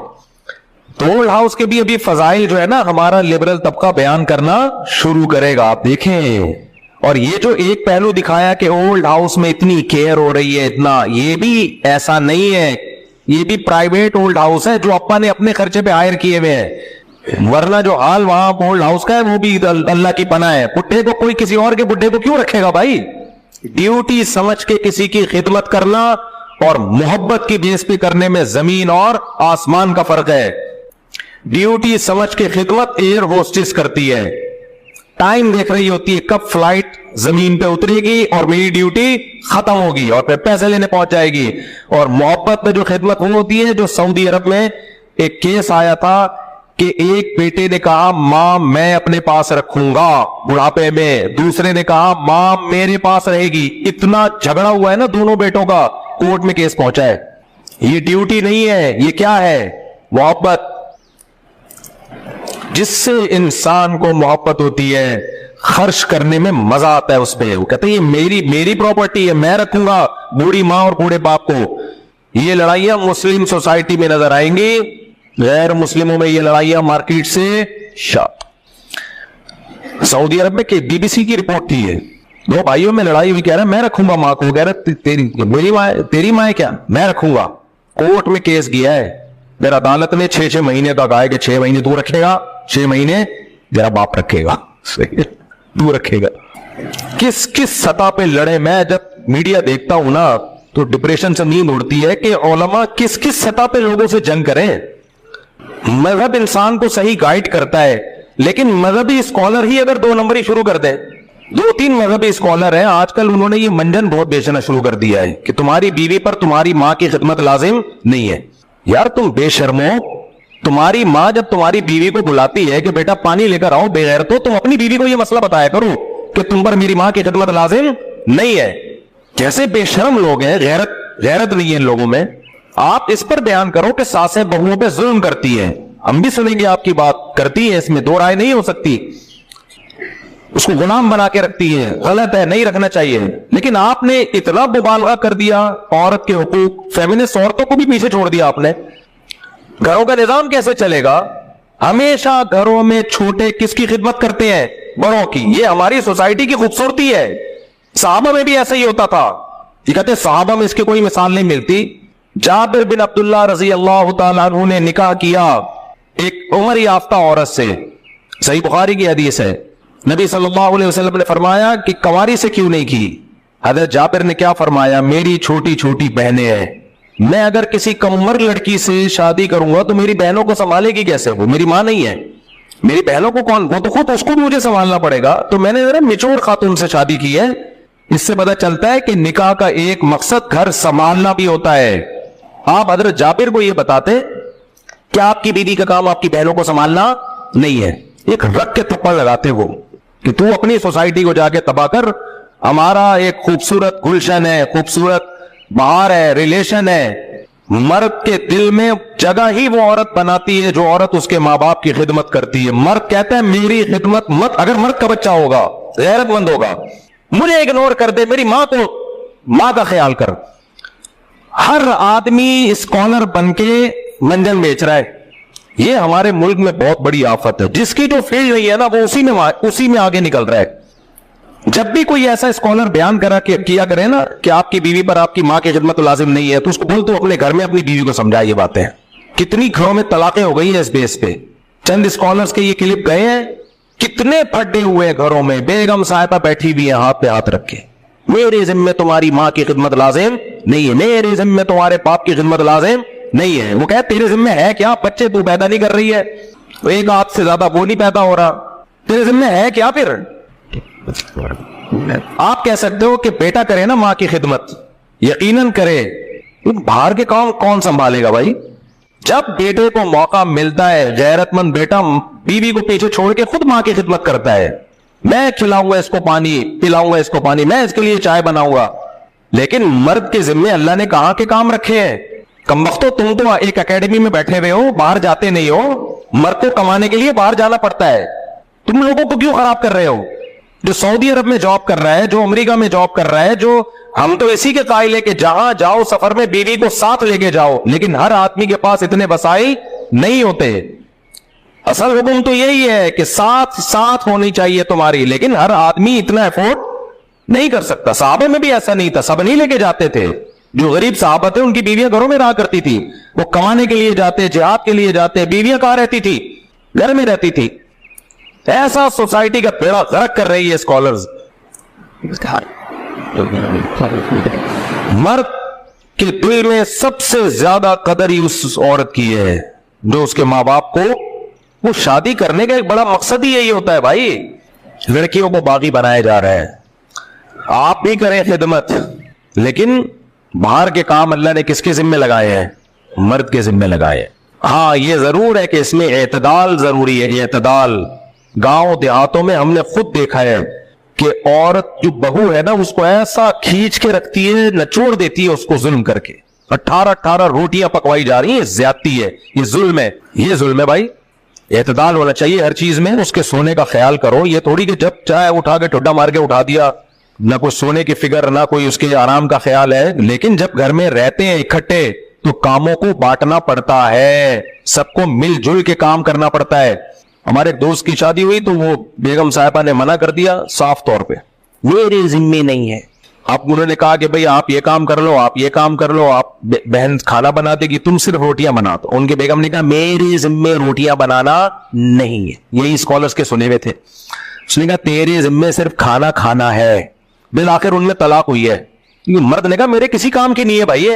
تو اولڈ ہاؤس کے بھی ابھی فضائل جو ہے نا ہمارا لبرل طبقہ بیان کرنا شروع کرے گا, آپ دیکھیں. اور یہ جو ایک پہلو دکھایا کہ اولڈ ہاؤس میں اتنی کیئر ہو رہی ہے اتنا, یہ بھی ایسا نہیں ہے, یہ بھی پرائیویٹ اولڈ ہاؤس ہے جو ابا نے اپنے خرچے پہ ہائر کیے ہوئے ہیں. ورنہ جو حال وہاں اولڈ ہاؤس کا ہے وہ بھی اللہ کی پناہ ہے. بڈھے کو کوئی کسی اور کے بڈھے کو کیوں رکھے گا بھائی؟ ڈیوٹی سمجھ کے کسی کی خدمت کرنا اور محبت کی بیس پہ کرنے میں زمین اور آسمان کا فرق ہے. ڈیوٹی سمجھ کے خدمت ایئر ہوسٹس کرتی ہے, ٹائم دیکھ رہی ہوتی ہے کب فلائٹ زمین پہ اترے گی اور میری ڈیوٹی ختم ہوگی اور پھر پیسے لینے پہنچ جائے گی. اور محبت میں جو خدمت وہ ہوتی ہے جو سعودی عرب میں ایک کیس آیا تھا کہ ایک بیٹے نے کہا ماں میں اپنے پاس رکھوں گا بڑھاپے میں, دوسرے نے کہا ماں میرے پاس رہے گی. اتنا جھگڑا ہوا ہے نا دونوں بیٹوں کا, کورٹ میں کیس پہنچا ہے. یہ ڈیوٹی نہیں ہے, یہ کیا ہے؟ محبت. جس سے انسان کو محبت ہوتی ہے خرچ کرنے میں مزہ آتا ہے اس پہ. وہ کہتے ہیں یہ میری پراپرٹی ہے, میں رکھوں گا بوڑھی ماں اور بوڑھے باپ کو. یہ لڑائیاں مسلم سوسائٹی میں نظر آئیں گی, غیر مسلموں میں یہ لڑائیاں مارکیٹ سے شاپ. سعودی عرب میں بی بی سی کی رپورٹ تھی, ہے دو بھائیوں میں لڑائی ہوئی, کہہ رہا میں رکھوں گا ماں کو, کہہ رہا تیری ماں ہے کیا, میں رکھوں گا. کورٹ میں کیس گیا ہے, پھر عدالت نے 6 مہینے تک آئے کہ 6 مہینے تو رکھے گا, 6 مہینے تیرا باپ رکھے گا, تو رکھے گا. کس سطح پہ لڑے. میں جب میڈیا دیکھتا ہوں نا تو ڈپریشن سے نیند اڑتی ہے کہ علماء کس سطح پہ لوگوں سے جنگ کریں. مذہب انسان کو صحیح گائیڈ کرتا ہے, لیکن مذہبی اسکالر ہی اگر 2 نمبری شروع کر دے, 2-3 مذہبی اسکالر ہیں آج کل, انہوں نے یہ منجن بہت بیچنا شروع کر دیا ہے کہ تمہاری بیوی پر تمہاری ماں کی خدمت لازم نہیں ہے. یار تم بے شرمو, تمہاری ماں جب تمہاری بیوی کو بلاتی ہے کہ بیٹا پانی لے کر آؤ, بغیر تو تم اپنی بیوی کو یہ مسئلہ بتایا کرو کہ تم پر میری ماں کی خدمت لازم نہیں ہے. جیسے بے شرم لوگ ہیں, غیرت نہیں ہے ان لوگوں میں. آپ اس پر بیان کرو کہ ساسیں بہوؤں پہ ظلم کرتی ہیں, ہم بھی سنیں گے آپ کی بات, کرتی ہے, اس میں 2 رائے نہیں ہو سکتی. اس کو غلام بنا کے رکھتی ہے, غلط ہے, نہیں رکھنا چاہیے. لیکن آپ نے اتنا مبالغہ کر دیا عورت کے حقوق, فیمنسٹ عورتوں کو بھی پیچھے چھوڑ دیا آپ نے. گھروں کا نظام کیسے چلے گا؟ ہمیشہ گھروں میں چھوٹے کس کی خدمت کرتے ہیں؟ بڑوں کی. یہ ہماری سوسائٹی کی خوبصورتی ہے. صحابہ میں بھی ایسا ہی ہوتا تھا. یہ کہتے ہیں صحابہ میں اس کی کوئی مثال نہیں ملتی. جابر بن عبداللہ رضی اللہ تعالیٰ عنہ نے نکاح کیا ایک عمر یافتہ عورت سے, صحیح بخاری کی حدیث ہے. نبی صلی اللہ علیہ وسلم نے فرمایا کہ کنواری سے کیوں نہیں کی؟ حضرت جابر نے کیا فرمایا؟ میری چھوٹی چھوٹی بہنیں ہیں, میں اگر کسی کم عمر لڑکی سے شادی کروں گا تو میری بہنوں کو سنبھالے گی کیسے؟ وہ میری ماں نہیں ہے, میری بہنوں کو کون, وہ تو خود اس کو بھی مجھے سنبھالنا پڑے گا. تو میں نے ذرا میچور خاتون سے شادی کی ہے. اس سے پتہ چلتا ہے کہ نکاح کا ایک مقصد گھر سنبھالنا بھی ہوتا ہے. آپ حضرت جابر کو یہ بتاتے کہ آپ کی بیوی کا کام آپ کی بہنوں کو سنبھالنا نہیں ہے, ایک رکھ کے تھپڑ لگاتے وہ کہ تو اپنی سوسائٹی کو جا کے تباہ کر. ہمارا ایک خوبصورت گلشن ہے, خوبصورت بہار ہے, ریلیشن ہے. مرد کے دل میں جگہ ہی وہ عورت بناتی ہے جو عورت اس کے ماں باپ کی خدمت کرتی ہے. مرد کہتا ہے میری خدمت مت, اگر مرد کا بچہ ہوگا غیرت مند ہوگا, مجھے اگنور کر دے, میری ماں کو, ماں کا خیال کر. ہر آدمی اسکالر بن کے منجن بیچ رہا ہے. یہ ہمارے ملک میں بہت بڑی آفت ہے. جس کی جو فیلڈ رہی ہے نا وہ اسی میں آگے نکل رہا ہے. جب بھی کوئی ایسا اسکالر بیان کیا کرے نا کہ آپ کی بیوی پر آپ کی ماں کی خدمت لازم نہیں ہے, تو اس کو بول تو اپنے گھر میں اپنی بیوی کو سمجھا یہ باتیں. کتنی گھروں میں طلاقیں ہو گئی ہیں اس بیس پہ. چند اسکالرز کے یہ کلپ گئے ہیں, کتنے پھٹے ہوئے ہیں گھروں میں, بیگم صاحبہ بیٹھی ہوئی ہیں ہاتھ پہ ہاتھ رکھ کے, میرے ذمہ تمہاری ماں کی خدمت لازم نہیں ہے, میرے ذمہ تمہارے باپ کی خدمت لازم نہیں ہے. وہ کہتے تیرے ذمہ ہے کیا؟ بچے تو پیدا نہیں کر رہی ہے, ایک ہاتھ سے زیادہ وہ نہیں پیدا ہو رہا, تیرے ذمہ ہے کیا؟ پھر آپ کہہ سکتے ہو کہ بیٹا کرے نا ماں کی خدمت, یقیناً کرے. باہر کے کام کون سنبھالے گا بھائی؟ جب بیٹے کو موقع ملتا ہے, غیرت مند بیٹا بیوی کو پیچھے چھوڑ کے خود ماں کی خدمت کرتا ہے. میں کھلاؤں گا اس کو پانی, پلاؤں گا اس کو پانی, میں اس کے لیے چائے بناؤں گا. لیکن مرد کے ذمے اللہ نے کہاں کے کام رکھے ہیں؟ کم وقتوں تم تو ایک اکیڈمی میں بیٹھے ہوئے ہو, باہر جاتے نہیں ہو. مرد کو کمانے کے لیے باہر جانا پڑتا ہے, تم لوگوں کو کیوں خراب کر رہے ہو؟ جو سعودی عرب میں جاب کر رہا ہے, جو امریکہ میں جاب کر رہا ہے, جو ہم تو اسی کے قائل ہے کہ جہاں جاؤ سفر میں بیوی کو ساتھ لے کے جاؤ, لیکن ہر آدمی کے پاس اتنے وسائل نہیں ہوتے. اصل حکم تو یہی ہے کہ ساتھ ہونی چاہیے تمہاری, لیکن ہر آدمی اتنا افورڈ نہیں کر سکتا. صحابہ میں بھی ایسا نہیں تھا, سب نہیں لے کے جاتے تھے. جو غریب صحابہ تھے ان کی بیویاں گھروں میں رہا کرتی تھی, وہ کمانے کے لیے جاتے, جہاد کے لیے جاتے, بیویاں کہاں رہتی تھی؟ گھر میں رہتی تھی. ایسا سوسائٹی کا بیڑا غرق کر رہی ہے اسکالرز. مرد کے دل میں سب سے زیادہ قدر ہی اس عورت کی ہے جو اس کے ماں باپ کو, وہ شادی کرنے کا ایک بڑا مقصد ہی یہی ہوتا ہے بھائی. لڑکیوں کو باغی بنایا جا رہا ہے. آپ بھی کریں خدمت, لیکن باہر کے کام اللہ نے کس کے ذمہ لگائے ہیں؟ مرد کے ذمہ لگائے ہیں. ہاں یہ ضرور ہے کہ اس میں اعتدال ضروری ہے, اعتدال. گاؤں دیہاتوں میں ہم نے خود دیکھا ہے کہ عورت جو بہو ہے نا, اس کو ایسا کھینچ کے رکھتی ہے, نچوڑ دیتی ہے اس کو ظلم کر کے. 18 روٹیاں پکوائی جا رہی ہیں, زیادتی ہے, یہ ظلم ہے, یہ ظلم ہے بھائی. اعتدال ہونا چاہیے ہر چیز میں. اس کے سونے کا خیال کرو, یہ تھوڑی کہ جب چاہے اٹھا کے ٹھڈا مار کے اٹھا دیا, نہ کوئی سونے کی فکر, نہ کوئی اس کے آرام کا خیال ہے. لیکن جب گھر میں رہتے ہیں اکٹھے تو کاموں کو بانٹنا پڑتا ہے, سب کو مل جل کے کام کرنا پڑتا ہے. ہمارے ایک دوست کی شادی ہوئی تو وہ بیگم صاحبہ نے منع کر دیا صاف طور پہ, میرے ذمہ نہیں ہے. اب انہوں نے کہا کہ بھئی آپ یہ کام کر لو, آپ یہ کام کر لو, آپ بہن کھانا بنا دے گی, تم صرف روٹیاں بنا دو. ان کے بیگم نے کہا میرے ذمہ روٹیاں بنانا نہیں ہے. یہی اسکالرز کے سنے ہوئے تھے. اس نے کہا تیرے ذمہ صرف کھانا کھانا ہے. بالآخر ان میں طلاق ہوئی ہے. مرد نے کہا میرے کسی کام کی نہیں ہے بھائی,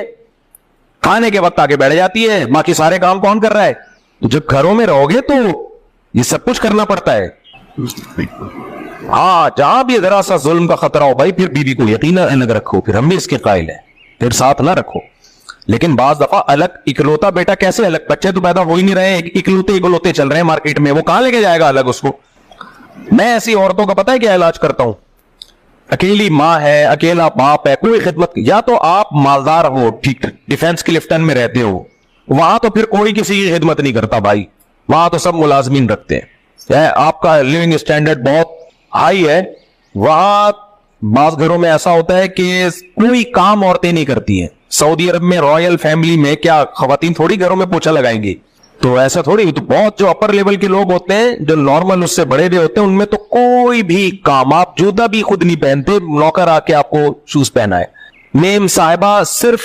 کھانے کے وقت آگے بیٹھ جاتی ہے, باقی سارے کام کون کر رہا ہے؟ جب گھروں میں رہو گے تو یہ سب کچھ کرنا پڑتا ہے. ہاں جہاں بھی ذرا سا ظلم کا خطرہ ہو بھائی, پھر بیوی کو یقینا الگ رکھو, پھر ہم بھی اس کے قائل ہیں, پھر ساتھ نہ رکھو. لیکن بعض دفعہ الگ, اکلوتا بیٹا کیسے الگ؟ بچے تو پیدا ہو ہی نہیں رہے, اکلوتے چل رہے ہیں مارکیٹ میں, وہ کہاں لے کے جائے گا الگ اس کو؟ میں ایسی عورتوں کا پتہ ہے کیا علاج کرتا ہوں؟ اکیلی ماں ہے, اکیلا باپ ہے, کوئی خدمت, یا تو آپ مالدار ہو, ٹھیک ڈیفینس کے لفٹن میں رہتے ہو, وہاں تو پھر کوئی کسی کی خدمت نہیں کرتا بھائی, وہاں تو سب ملازمین رکھتے ہیں, آپ کا لیونگ اسٹینڈرڈ بہت ہائی ہے. وہاں بعض گھروں میں ایسا ہوتا ہے کہ کوئی کام عورتیں نہیں کرتی ہیں. سعودی عرب میں رائل فیملی میں کیا خواتین تھوڑی گھروں میں پوچھا لگائیں گی؟ تو ایسا تھوڑی. تو بہت جو اپر لیول کے لوگ ہوتے ہیں, جو نارمل اس سے بڑے بھی ہوتے ہیں, ان میں تو کوئی بھی کام, آپ جوتا بھی خود نہیں پہنتے, نوکر آ کے آپ کو شوز پہنا ہے. میم صاحبہ صرف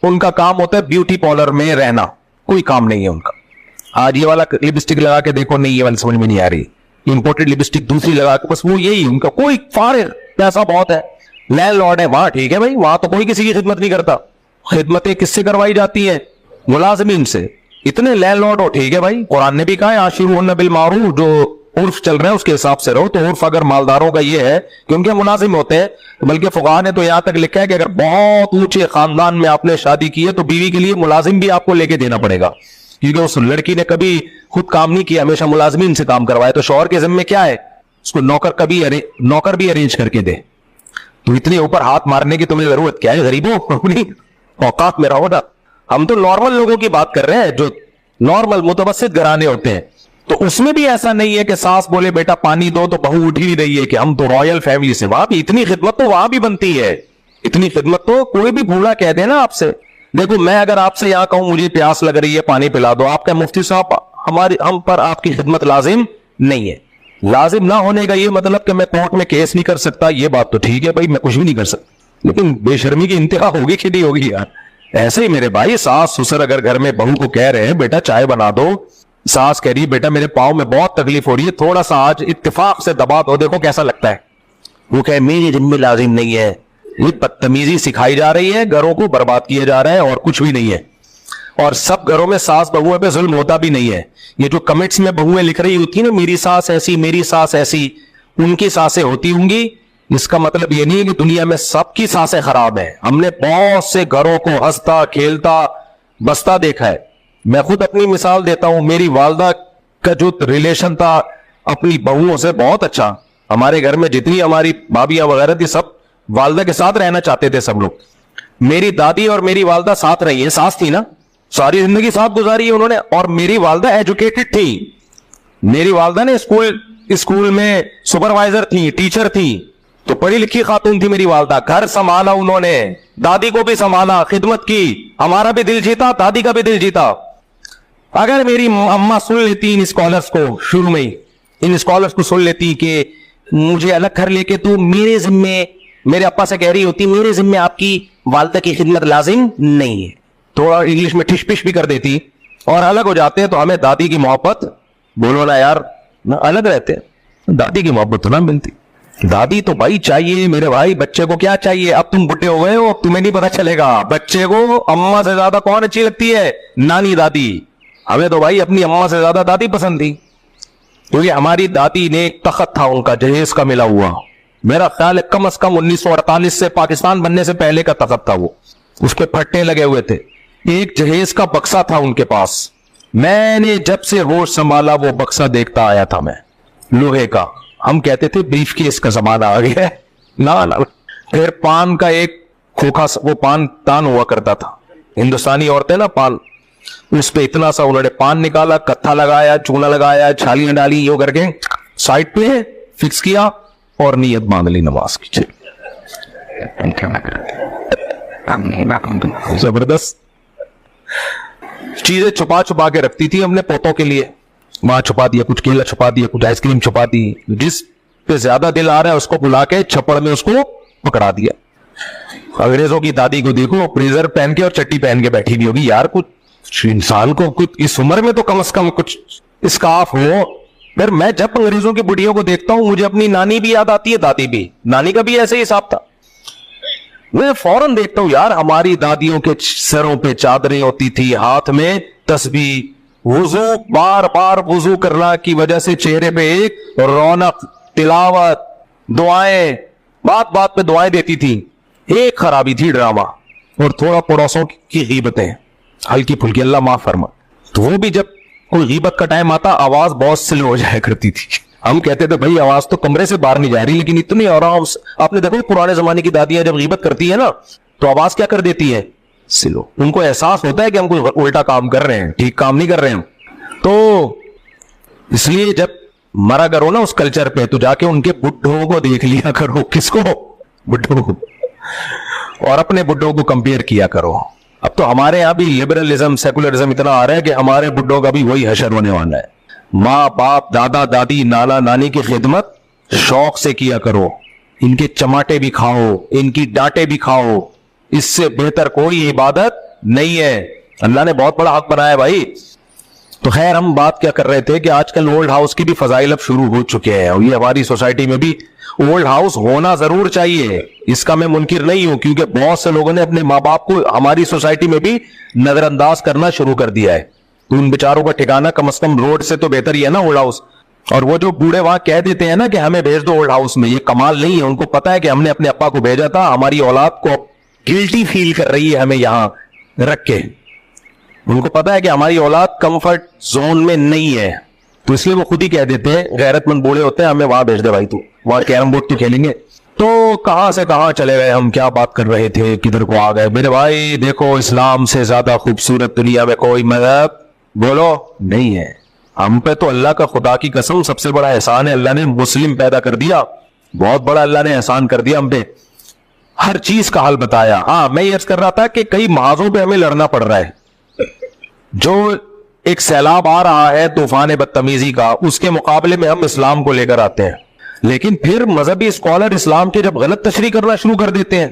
ان کا کام ہوتا ہے بیوٹی پارلر میں رہنا, کوئی کام نہیں ہے ان کا. آج یہ والا لپسٹک لگا کے دیکھو, نہیں یہ والا سمجھ میں نہیں آ رہی, امپورٹڈ لپسٹک دوسری لگا کے, بس وہ یہی ان کا. کوئی فارغ, پیسہ بہت ہے, لینڈ لارڈ ہے, وہاں ٹھیک ہے بھائی, وہاں تو کوئی کسی کی خدمت نہیں کرتا. خدمتیں کس سے کروائی جاتی ہیں؟ ملازمین سے. اتنے لینڈ لارڈ ہو, ٹھیک ہے بھائی, قرآن نے بھی کہا ہے عاشروہن بالمعروف, جو عرف چل رہا ہے اس کے حساب سے رہو. تو عرف اگر مالداروں کا یہ ہے کہ ان کے ملازم ہوتے ہیں, بلکہ فقہاء نے تو یہاں تک لکھا ہے کہ اگر بہت اونچے خاندان میں آپ نے شادی کی ہے تو بیوی کے لیے ملازم بھی آپ کو لے کے دینا پڑے گا, کیونکہ اس لڑکی نے کبھی خود کام نہیں کیا, ہمیشہ ملازمین سے کام کروائے. تو شوہر کے ذمہ کیا ہے؟ اس کو نوکر بھی ارینج کر کے دے. تو اتنے اوپر ہاتھ مارنے کی تمہیں ضرورت کیا ہے؟ غریبوں, اپنی اوقات میں رہو نا. ہم تو نارمل لوگوں کی بات کر رہے ہیں, جو نارمل متوسط گھرانے ہوتے ہیں. تو اس میں بھی ایسا نہیں ہے کہ ساس بولے بیٹا پانی دو تو بہو اٹھ ہی نہیں رہی ہے کہ ہم تو رائل فیملی سے. وہاں بھی اتنی خدمت تو وہاں بھی بنتی ہے, اتنی خدمت تو کوئی بھی بھولا کہہ دے نا آپ سے. دیکھو میں اگر آپ سے یہاں کہوں مجھے پیاس لگ رہی ہے پانی پلا دو, آپ کا مفتی صاحب ہم پر آپ کی خدمت لازم نہیں ہے. لازم نہ ہونے کا یہ مطلب کہ میں کورٹ میں کیس نہیں کر سکتا, یہ بات تو ٹھیک ہے بھائی, میں کچھ بھی نہیں کر سکتا, لیکن بے شرمی کی انتہا ہوگی کہ نہیں ہوگی یار. ایسے ہی میرے بھائی, ساس سسر اگر گھر میں بہو کو کہہ رہے ہیں بیٹا چائے بنا دو, ساس کہہ رہی بیٹا میرے پاؤں میں بہت تکلیف ہو رہی ہے, تھوڑا سا آج اتفاق سے دبا دو, دیکھو کیسا لگتا ہے. وہ کہ میری ذمہ لازم نہیں ہے. یہ بدتمیزی سکھائی جا رہی ہے, گھروں کو برباد کیا جا رہا ہے, اور کچھ بھی نہیں ہے. اور سب گھروں میں ساس بہویں پہ ظلم ہوتا بھی نہیں ہے. یہ جو کمنٹس میں بہویں لکھ رہی ہوتی ہیں نا, میری ساس ایسی, میری ساس ایسی, ان کی ساسیں ہوتی ہوں گی, اس کا مطلب یہ نہیں ہے کہ دنیا میں سب کی ساسیں خراب ہیں. ہم نے بہت سے گھروں کو ہنستا کھیلتا بستا دیکھا ہے. میں خود اپنی مثال دیتا ہوں, میری والدہ کا جو ریلیشن تھا اپنی بہوؤں سے بہت اچھا. ہمارے گھر میں جتنی ہماری بھابیاں وغیرہ تھی سب والدہ کے ساتھ رہنا چاہتے تھے سب لوگ. میری دادی اور میری والدہ ساتھ رہی ہیں, ساس تھی نا, ساری زندگی ساتھ گزاری ہے انہوں نے. اور میری والدہ ایجوکیٹڈ تھی, میری والدہ نے اسکول اسکول میں سپروائزر تھی, ٹیچر تھی, تو پڑھی لکھی خاتون تھی میری والدہ. گھر سنبھالا انہوں نے, دادی کو بھی سنبھالا, خدمت کی, ہمارا بھی دل جیتا, دادی کا بھی دل جیتا. اگر میری اماں سن لیتی ان اسکالرس کو شروع میں ہی, ان اسکالرس کو سن لیتی کہ مجھے الگ گھر لے کے تو میرے ذمے, میرے ابا سے کہہ رہی ہوتی میرے ذمے آپ کی والدہ کی خدمت لازم نہیں ہے, تھوڑا انگلش میں ٹش پش بھی کر دیتی اور الگ ہو جاتے ہیں, تو ہمیں دادی کی محبت, بولو نا یار, الگ رہتے ہیں, دادی کی محبت تو نہ ملتی. دادی تو بھائی چاہیے میرے بھائی. بچے کو کیا چاہیے؟ اب تم بڈھے ہو گئے ہو, اب تمہیں نہیں پتا چلے گا. بچے کو اماں سے زیادہ کون اچھی لگتی ہے؟ نانی, دادی. ہمیں تو بھائی اپنی اماں سے زیادہ دادی پسند تھی, کیونکہ ہماری دادی نے ایک تخت تھا ان کا جہیز کا ملا ہوا, میرا خیال ہے کم از کم 1948 سے پاکستان بننے سے پہلے کا تخت تھا وہ, اس پہ پھٹے لگے ہوئے تھے. ایک جہیز کا بکسا تھا ان کے پاس. میں نے جب سے ہوش سنبھالا وہ بکسا دیکھتا آیا تھا میں, لوہے کا. ہم کہتے تھے بریف کیس کا زمانہ آ گیا ہے. نہ پھر پان کا ایک کھوکھا, وہ پان تان ہوا کرتا تھا, ہندوستانی عورتیں نا پان, اس پہ اتنا سا انہوں نے پان نکالا, کتھا لگایا, چونا لگایا, چھالیاں ڈالی, یوں کر کے سائڈ پہ فکس کیا اور نیت باندھ لی نماز کی. زبردست چیزیں چھپا چھپا کے رکھتی تھی ہم نے پوتوں کے لیے. وہاں چھپا دیا, کچھ کیلا چھپا دیا, کچھ آئس کریم چھپا دی, جس پہ زیادہ دل آ رہا ہے اس کو بلا کے چھپڑ میں اس کو پکڑا دیا. انگریزوں کی دادی کو دیکھو, بریزر پہن کے اور چٹی پہن کے بیٹھی نہیں ہوگی. یار کچھ انسان کو کچھ اس عمر میں تو کم از کم کچھ اسکارف ہو. پھر میں جب انگریزوں کی بڑھیوں کو دیکھتا ہوں مجھے اپنی نانی بھی یاد آتی ہے, دادی بھی. نانی کا بھی ایسے ہی حساب تھا. میں فوراً دیکھتا ہوں یار ہماری دادیوں کے سروں پہ چادریں ہوتی تھی, ہاتھ میں تسبیح, وضو, بار بار وضو کرنا کی وجہ سے چہرے پہ ایک رونق, تلاوت, دعائیں, بات بات پہ دعائیں دیتی تھی. ایک خرابی تھی ڈرامہ اور تھوڑا پڑوسوں کی غیبتیں ہلکی پھلکی, اللہ معاف فرما. تو وہ بھی جب کوئی غیبت کا ٹائم آتا آواز بہت سلو ہو جایا کرتی تھی. ہم کہتے تھے بھائی آواز تو کمرے سے باہر نہیں جا رہی, لیکن اتنی آرام سے. آپ نے دیکھو پرانے زمانے کی دادیاں جب غیبت کرتی ہے نا تو آواز کیا کر دیتی ہے؟ سلو. ان کو احساس ہوتا ہے کہ ہم کوئی الٹا کام کر رہے ہیں, ٹھیک کام نہیں کر رہے ہیں. تو اس لیے جب مرا کرو نا اس کلچر پہ تو جا کے ان کے بڈھوں کو دیکھ لیا کرو. کس کو؟ بڈھوں کو. اور اپنے بڈھوں کو کمپیئر کیا کرو. اب تو ہمارے یہاں بھی لبرلزم, سیکولرزم اتنا آ رہا ہے کہ ہمارے بڈھوں کا بھی وہی حشر ہونے والا ہے. ماں باپ, دادا دادی, نانا نانی کی خدمت شوق سے کیا کرو. ان کے چماٹے بھی کھاؤ, ان کی ڈانٹے بھی کھاؤ, اس سے بہتر کوئی عبادت نہیں ہے. اللہ نے بہت بڑا حق بنایا بھائی. تو خیر ہم بات کیا کر رہے تھے کہ آج کل اولڈ ہاؤس کی بھی فضائل اب شروع ہو چکے ہیں, اور یہ ہماری سوسائٹی میں بھی اولڈ ہاؤس ہونا ضرور چاہیے, اس کا میں منکر نہیں ہوں, کیونکہ بہت سے لوگوں نے اپنے ماں باپ کو ہماری سوسائٹی میں بھی نظر انداز کرنا شروع کر دیا ہے. تو ان بیچاروں کا ٹھکانا کم از کم روڈ سے تو بہتر ہی ہے نا اولڈ ہاؤس. اور وہ جو بوڑھے وہاں کہہ دیتے ہیں نا کہ ہمیں بھیج دو اولڈ ہاؤس میں, یہ کمال نہیں ہے. ان کو پتا ہے کہ ہم نے اپنے ابا کو بھیجا تھا, ہماری اولاد کو گلٹی فیل کر رہی ہے ہمیں یہاں رکھ کے. ان کو پتا ہے کہ ہماری اولاد کمفرٹ زون میں نہیں ہے, تو اس لیے وہ خود ہی کہہ دیتے ہیں, غیرت مند بوڑھے ہوتے ہیں, ہمیں وہاں بھیج دے بھائی, تو وہاں کیرم بورڈ تو کھیلیں گے. تو کہاں سے کہاں چلے گئے ہم, کیا بات کر رہے تھے, کدھر کو آ گئے میرے بھائی. دیکھو اسلام سے زیادہ خوبصورت دنیا میں کوئی مذہب بولو نہیں ہے. ہم پہ تو اللہ کا خدا کی قسم سب سے بڑا احسان ہے, اللہ نے مسلم پیدا کر دیا, بہت بڑا اللہ نے احسان کر دیا ہم پہ, ہر چیز کا حل بتایا. ہاں میں یہ عرض کر رہا تھا کہ کئی محاذوں پہ ہمیں لڑنا پڑ رہا ہے. جو ایک سیلاب آ رہا ہے طوفان بدتمیزی کا, اس کے مقابلے میں ہم اسلام کو لے کر آتے ہیں, لیکن پھر مذہبی اسکالر اسلام کے جب غلط تشریح کرنا شروع کر دیتے ہیں,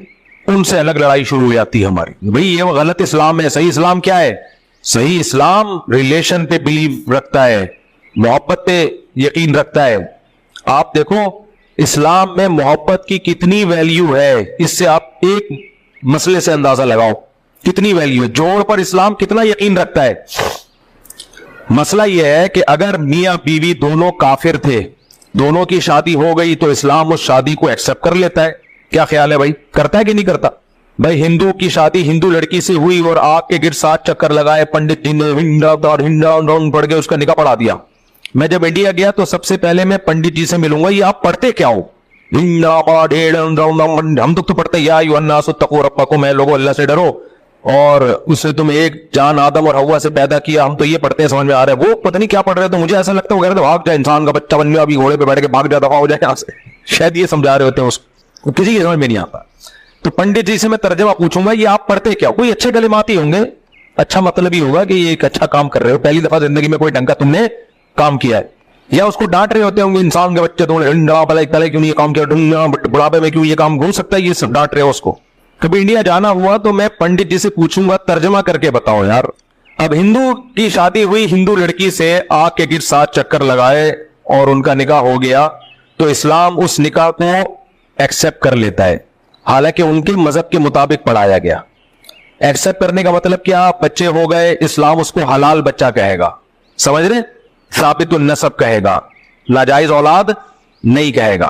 ان سے الگ لڑائی شروع ہو جاتی ہے ہماری. بھئی یہ غلط اسلام ہے, صحیح اسلام کیا ہے؟ صحیح اسلام ریلیشن پہ بلیو رکھتا ہے, محبت پہ یقین رکھتا ہے. آپ دیکھو اسلام میں محبت کی کتنی ویلیو ہے, اس سے آپ ایک مسئلے سے اندازہ لگاؤ کتنی ویلیو ہے. جوڑ پر اسلام کتنا یقین رکھتا ہے. مسئلہ یہ ہے کہ اگر میاں بیوی دونوں کافر تھے, دونوں کی شادی ہو گئی, تو اسلام اس شادی کو ایکسپٹ کر لیتا ہے. کیا خیال ہے بھائی, کرتا ہے کہ نہیں کرتا؟ بھائی ہندو کی شادی ہندو لڑکی سے ہوئی اور آگ کے گر 7 چکر لگائے, پنڈت جی نے پڑھ کے اس کا نکاح پڑھا دیا. میں جب انڈیا گیا تو سب سے پہلے میں پنڈت جی سے ملوں گا, یہ آپ پڑھتے کیا ہو؟ ہم تو پڑھتے یا ایھا الناس اتقوا ربکم, اے لوگوں اللہ سے ڈرو. اور اسے تم ایک جان آدم اور حوا سے پیدا کیا. ہم تو یہ پڑھتے ہیں سمجھ میں آ رہا ہے, وہ پتہ نہیں کیا پڑھ رہے تو مجھے ایسا لگتا ہے وہ کہہ رہے تھے بھاگ جائے انسان کا بچہ بن جائے, ابھی گھوڑے پہ بیٹھ کے بھاگ جائے, دفعہ ہو جائے یہاں سے, شاید یہ سمجھا رہے ہوتے ہیں اس کو, کسی کی سمجھ میں نہیں آتا. تو پنڈت جی سے میں ترجمہ پوچھوں گا یہ آپ پڑھتے کیا, کوئی اچھے کلمات ہی ہوں گے, اچھا مطلب ہی ہوگا کہ یہ ایک اچھا کام کر رہے ہو, پہلی دفعہ زندگی میں کوئی ڈھنگ کا تم نے کام کیا ہے. یا اس کو ڈانٹ رہے ہوتے ہوں گے انسان کے بچے, تم نے کیوں یہ کام کیا, بڑھاپے میں کیوں یہ کام, ہو سکتا ہے یہ ڈانٹ رہے ہو اس کو. کبھی انڈیا جانا ہوا تو میں پنڈت جی سے پوچھوں گا ترجمہ کر کے بتاؤ یار, اب ہندو کی شادی ہوئی ہندو لڑکی سے, آگ کے گرد 7 چکر لگائے اور ان کا نکاح ہو گیا, تو اسلام اس نکاح کو ایکسپٹ کر لیتا ہے, حالانکہ ان کے مذہب کے مطابق پڑھایا گیا. ایکسپٹ کرنے کا مطلب کیا, بچے ہو گئے, اسلام اس کو حلال بچہ کہے گا, سمجھ رہے, ثابت النسب کہے گا, ناجائز اولاد نہیں کہے گا,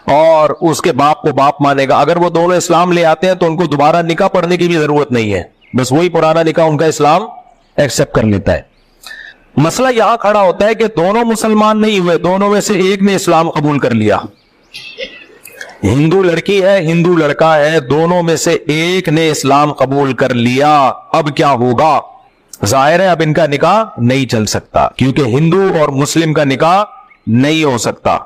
اور اس کے باپ کو باپ مانے گا. اگر وہ دونوں اسلام لے آتے ہیں تو ان کو دوبارہ نکاح پڑھنے کی بھی ضرورت نہیں ہے, بس وہی پرانا نکاح ان کا اسلام ایکسپٹ کر لیتا ہے. مسئلہ یہاں کھڑا ہوتا ہے کہ دونوں مسلمان نہیں ہوئے, دونوں میں سے ایک نے اسلام قبول کر لیا. ہندو لڑکی ہے, ہندو لڑکا ہے, دونوں میں سے ایک نے اسلام قبول کر لیا. اب کیا ہوگا, ظاہر ہے اب ان کا نکاح نہیں چل سکتا, کیونکہ ہندو اور مسلم کا نکاح نہیں ہو سکتا.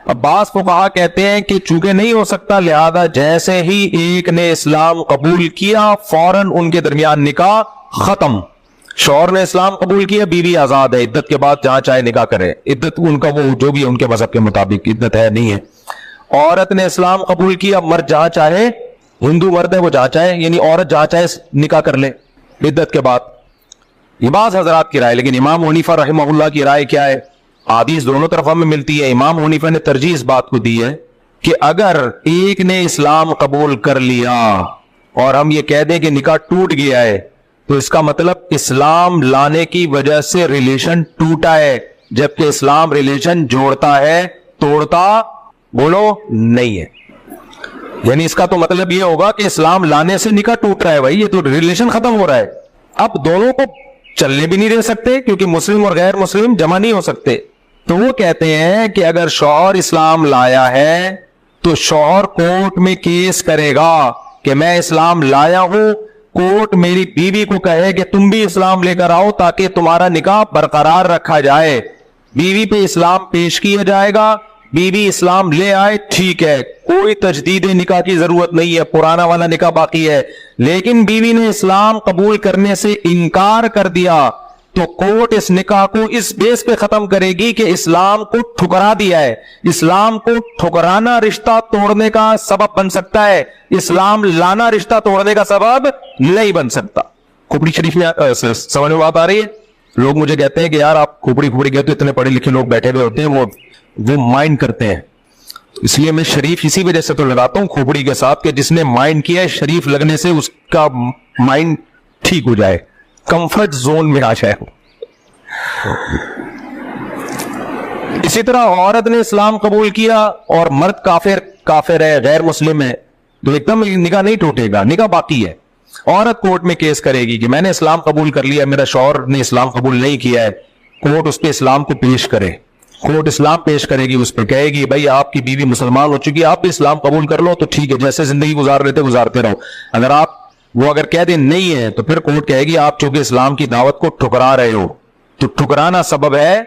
اب بعض فقہا کہتے ہیں کہ چونکہ نہیں ہو سکتا, لہذا جیسے ہی ایک نے اسلام قبول کیا فوراً ان کے درمیان نکاح ختم. شوہر نے اسلام قبول کیا, بیوی آزاد ہے, عدت کے بعد جہاں چاہے نکاح کرے, عدت ان کا وہ جو بھی ان کے مذہب کے مطابق عدت ہے نہیں ہے. عورت نے اسلام قبول کیا, مرد جہاں چاہے, ہندو مرد ہے وہ جہاں چاہے, یعنی عورت جہاں چاہے نکاح کر لے عدت کے بعد. یہ بعض حضرات کی رائے, لیکن امام حنیفہ رحمہ اللہ کی رائے کیا ہے, حدیث دونوں طرف ہمیں ملتی ہے. امام حنیفہ نے ترجیح اس بات کو دی ہے کہ اگر ایک نے اسلام قبول کر لیا اور ہم یہ کہہ دیں کہ نکاح ٹوٹ گیا ہے, تو اس کا مطلب اسلام لانے کی وجہ سے ریلیشن ٹوٹا ہے, جبکہ اسلام ریلیشن جوڑتا ہے, توڑتا بولو نہیں ہے. یعنی اس کا تو مطلب یہ ہوگا کہ اسلام لانے سے نکاح ٹوٹ رہا ہے, بھائی یہ تو ریلیشن ختم ہو رہا ہے. اب دونوں کو چلنے بھی نہیں دے سکتے کیونکہ مسلم اور غیر مسلم جمع نہیں ہو سکتے. تو وہ کہتے ہیں کہ اگر شوہر اسلام لایا ہے تو شوہر کورٹ میں کیس کرے گا کہ میں اسلام لایا ہوں, کورٹ میری بیوی کو کہے کہ تم بھی اسلام لے کر آؤ تاکہ تمہارا نکاح برقرار رکھا جائے. بیوی پہ اسلام پیش کیا جائے گا, بیوی اسلام لے آئے, ٹھیک ہے, کوئی تجدید نکاح کی ضرورت نہیں ہے, پرانا والا نکاح باقی ہے. لیکن بیوی نے اسلام قبول کرنے سے انکار کر دیا تو کورٹ اس نکاح کو اس بیس پہ ختم کرے گی کہ اسلام کو ٹھکرا دیا ہے. اسلام کو ٹھکرانا رشتہ توڑنے کا سبب بن سکتا ہے, اسلام لانا رشتہ توڑنے کا سبب نہیں بن سکتا. کھوپڑی شریف میں سمجھ میں بات آ رہی ہے. لوگ مجھے کہتے ہیں کہ یار آپ کھوپڑی کہتے, اتنے پڑھے لکھے لوگ بیٹھے ہوئے ہوتے ہیں وہ مائنڈ کرتے ہیں, اس لیے میں شریف اسی وجہ سے تو لگاتا ہوں کھوپڑی کے ساتھ کہ جس نے مائنڈ کیا ہے شریف لگنے سے اس کا مائنڈ ٹھیک ہو جائے, کمفرٹ زون میں آ جائے. اسی طرح عورت نے اسلام قبول کیا اور مرد کافر ہے, غیر مسلم ہے, تو ایک دم نکاح نہیں ٹوٹے گا, نکاح باقی ہے. عورت کورٹ میں کیس کرے گی کہ میں نے اسلام قبول کر لیا, میرا شوہر نے اسلام قبول نہیں کیا ہے. کورٹ اس پہ اسلام کو پیش کرے, کورٹ اسلام پیش کرے گی, اس پہ کہے گی بھائی آپ کی بیوی مسلمان ہو چکی ہے, آپ بھی اسلام قبول کر لو تو ٹھیک ہے, جیسے زندگی گزار رہے تھے گزارتے رہو. اگر کہہ دیں نہیں ہے تو پھر کورٹ کہے گی آپ چونکہ اسلام کی دعوت کو ٹھکرا رہے ہو, تو ٹھکرانا سبب ہے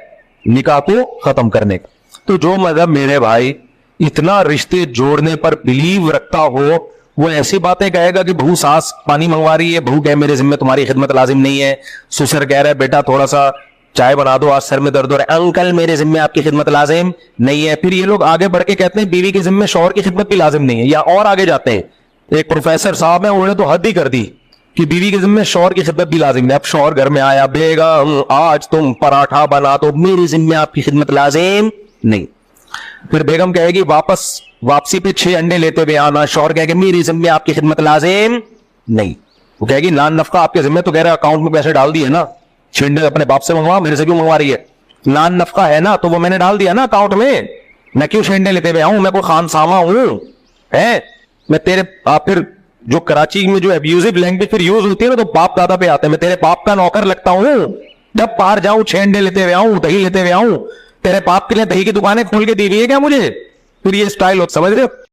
نکاح کو ختم کرنے کا. تو جو مذہب میرے بھائی اتنا رشتے جوڑنے پر بلیو رکھتا ہو, وہ ایسی باتیں کہے گا کہ بہو ساس پانی منگوا رہی ہے, بہو کہ میرے ذمہ تمہاری خدمت لازم نہیں ہے, سسر کہہ رہا ہے بیٹا تھوڑا سا چائے بنا دو, آج سر میں درد ہو رہا ہے, انکل میرے ذمہ آپ کی خدمت لازم نہیں ہے. پھر یہ لوگ آگے بڑھ کے کہتے ہیں بیوی کے ذمہ شوہر کی خدمت بھی لازم نہیں ہے, یا اور آگے جاتے ہیں. ایک پروفیسر صاحب ہیں, انہوں نے تو حد ہی کر دی کہ بیوی کے ذمہ شوہر کی خدمت بھی لازم نہیں. اب شوہر گھر میں آیا, بیگم آج تم پراٹھا بنا دو, میرے ذمہ آپ کی خدمت لازم نہیں. پھر بیگم کہے گی واپسی پہ 6 انڈے لیتے ہوئے آنا, شوہر کہے گا میری ذمہ آپ کی خدمت لازم نہیں. وہ کہے گی نان نفقہ آپ کے ذمہ, تو کہہ رہے اکاؤنٹ میں پیسے ڈال دیے نا, 6 انڈے اپنے باپ سے منگوا, میرے سے کیوں منگوا رہی ہے, نان نفقہ ہے نا تو وہ میں نے ڈال دیا نا اکاؤنٹ میں کیوں 6 انڈے لیتے ہوئے آؤں, میں کوئی خان ساما ہوں ہے, میں تیرے پھر جو کراچی میں جو ابیوزو لینگویج پھر یوز ہوتی ہے نا, تو باپ دادا پہ آتے ہیں, میں تیرے باپ کا نوکر لگتا ہوں, جب باہر جاؤں 6 انڈے لیتے ہوئے آؤں, دہی لیتے ہوئے آؤں, تیرے باپ کے لیے دہی کی دکانیں کھول کے دی ہوئی ہے کیا مجھے, پھر یہ اسٹائل ہو, سمجھ رہے ہو.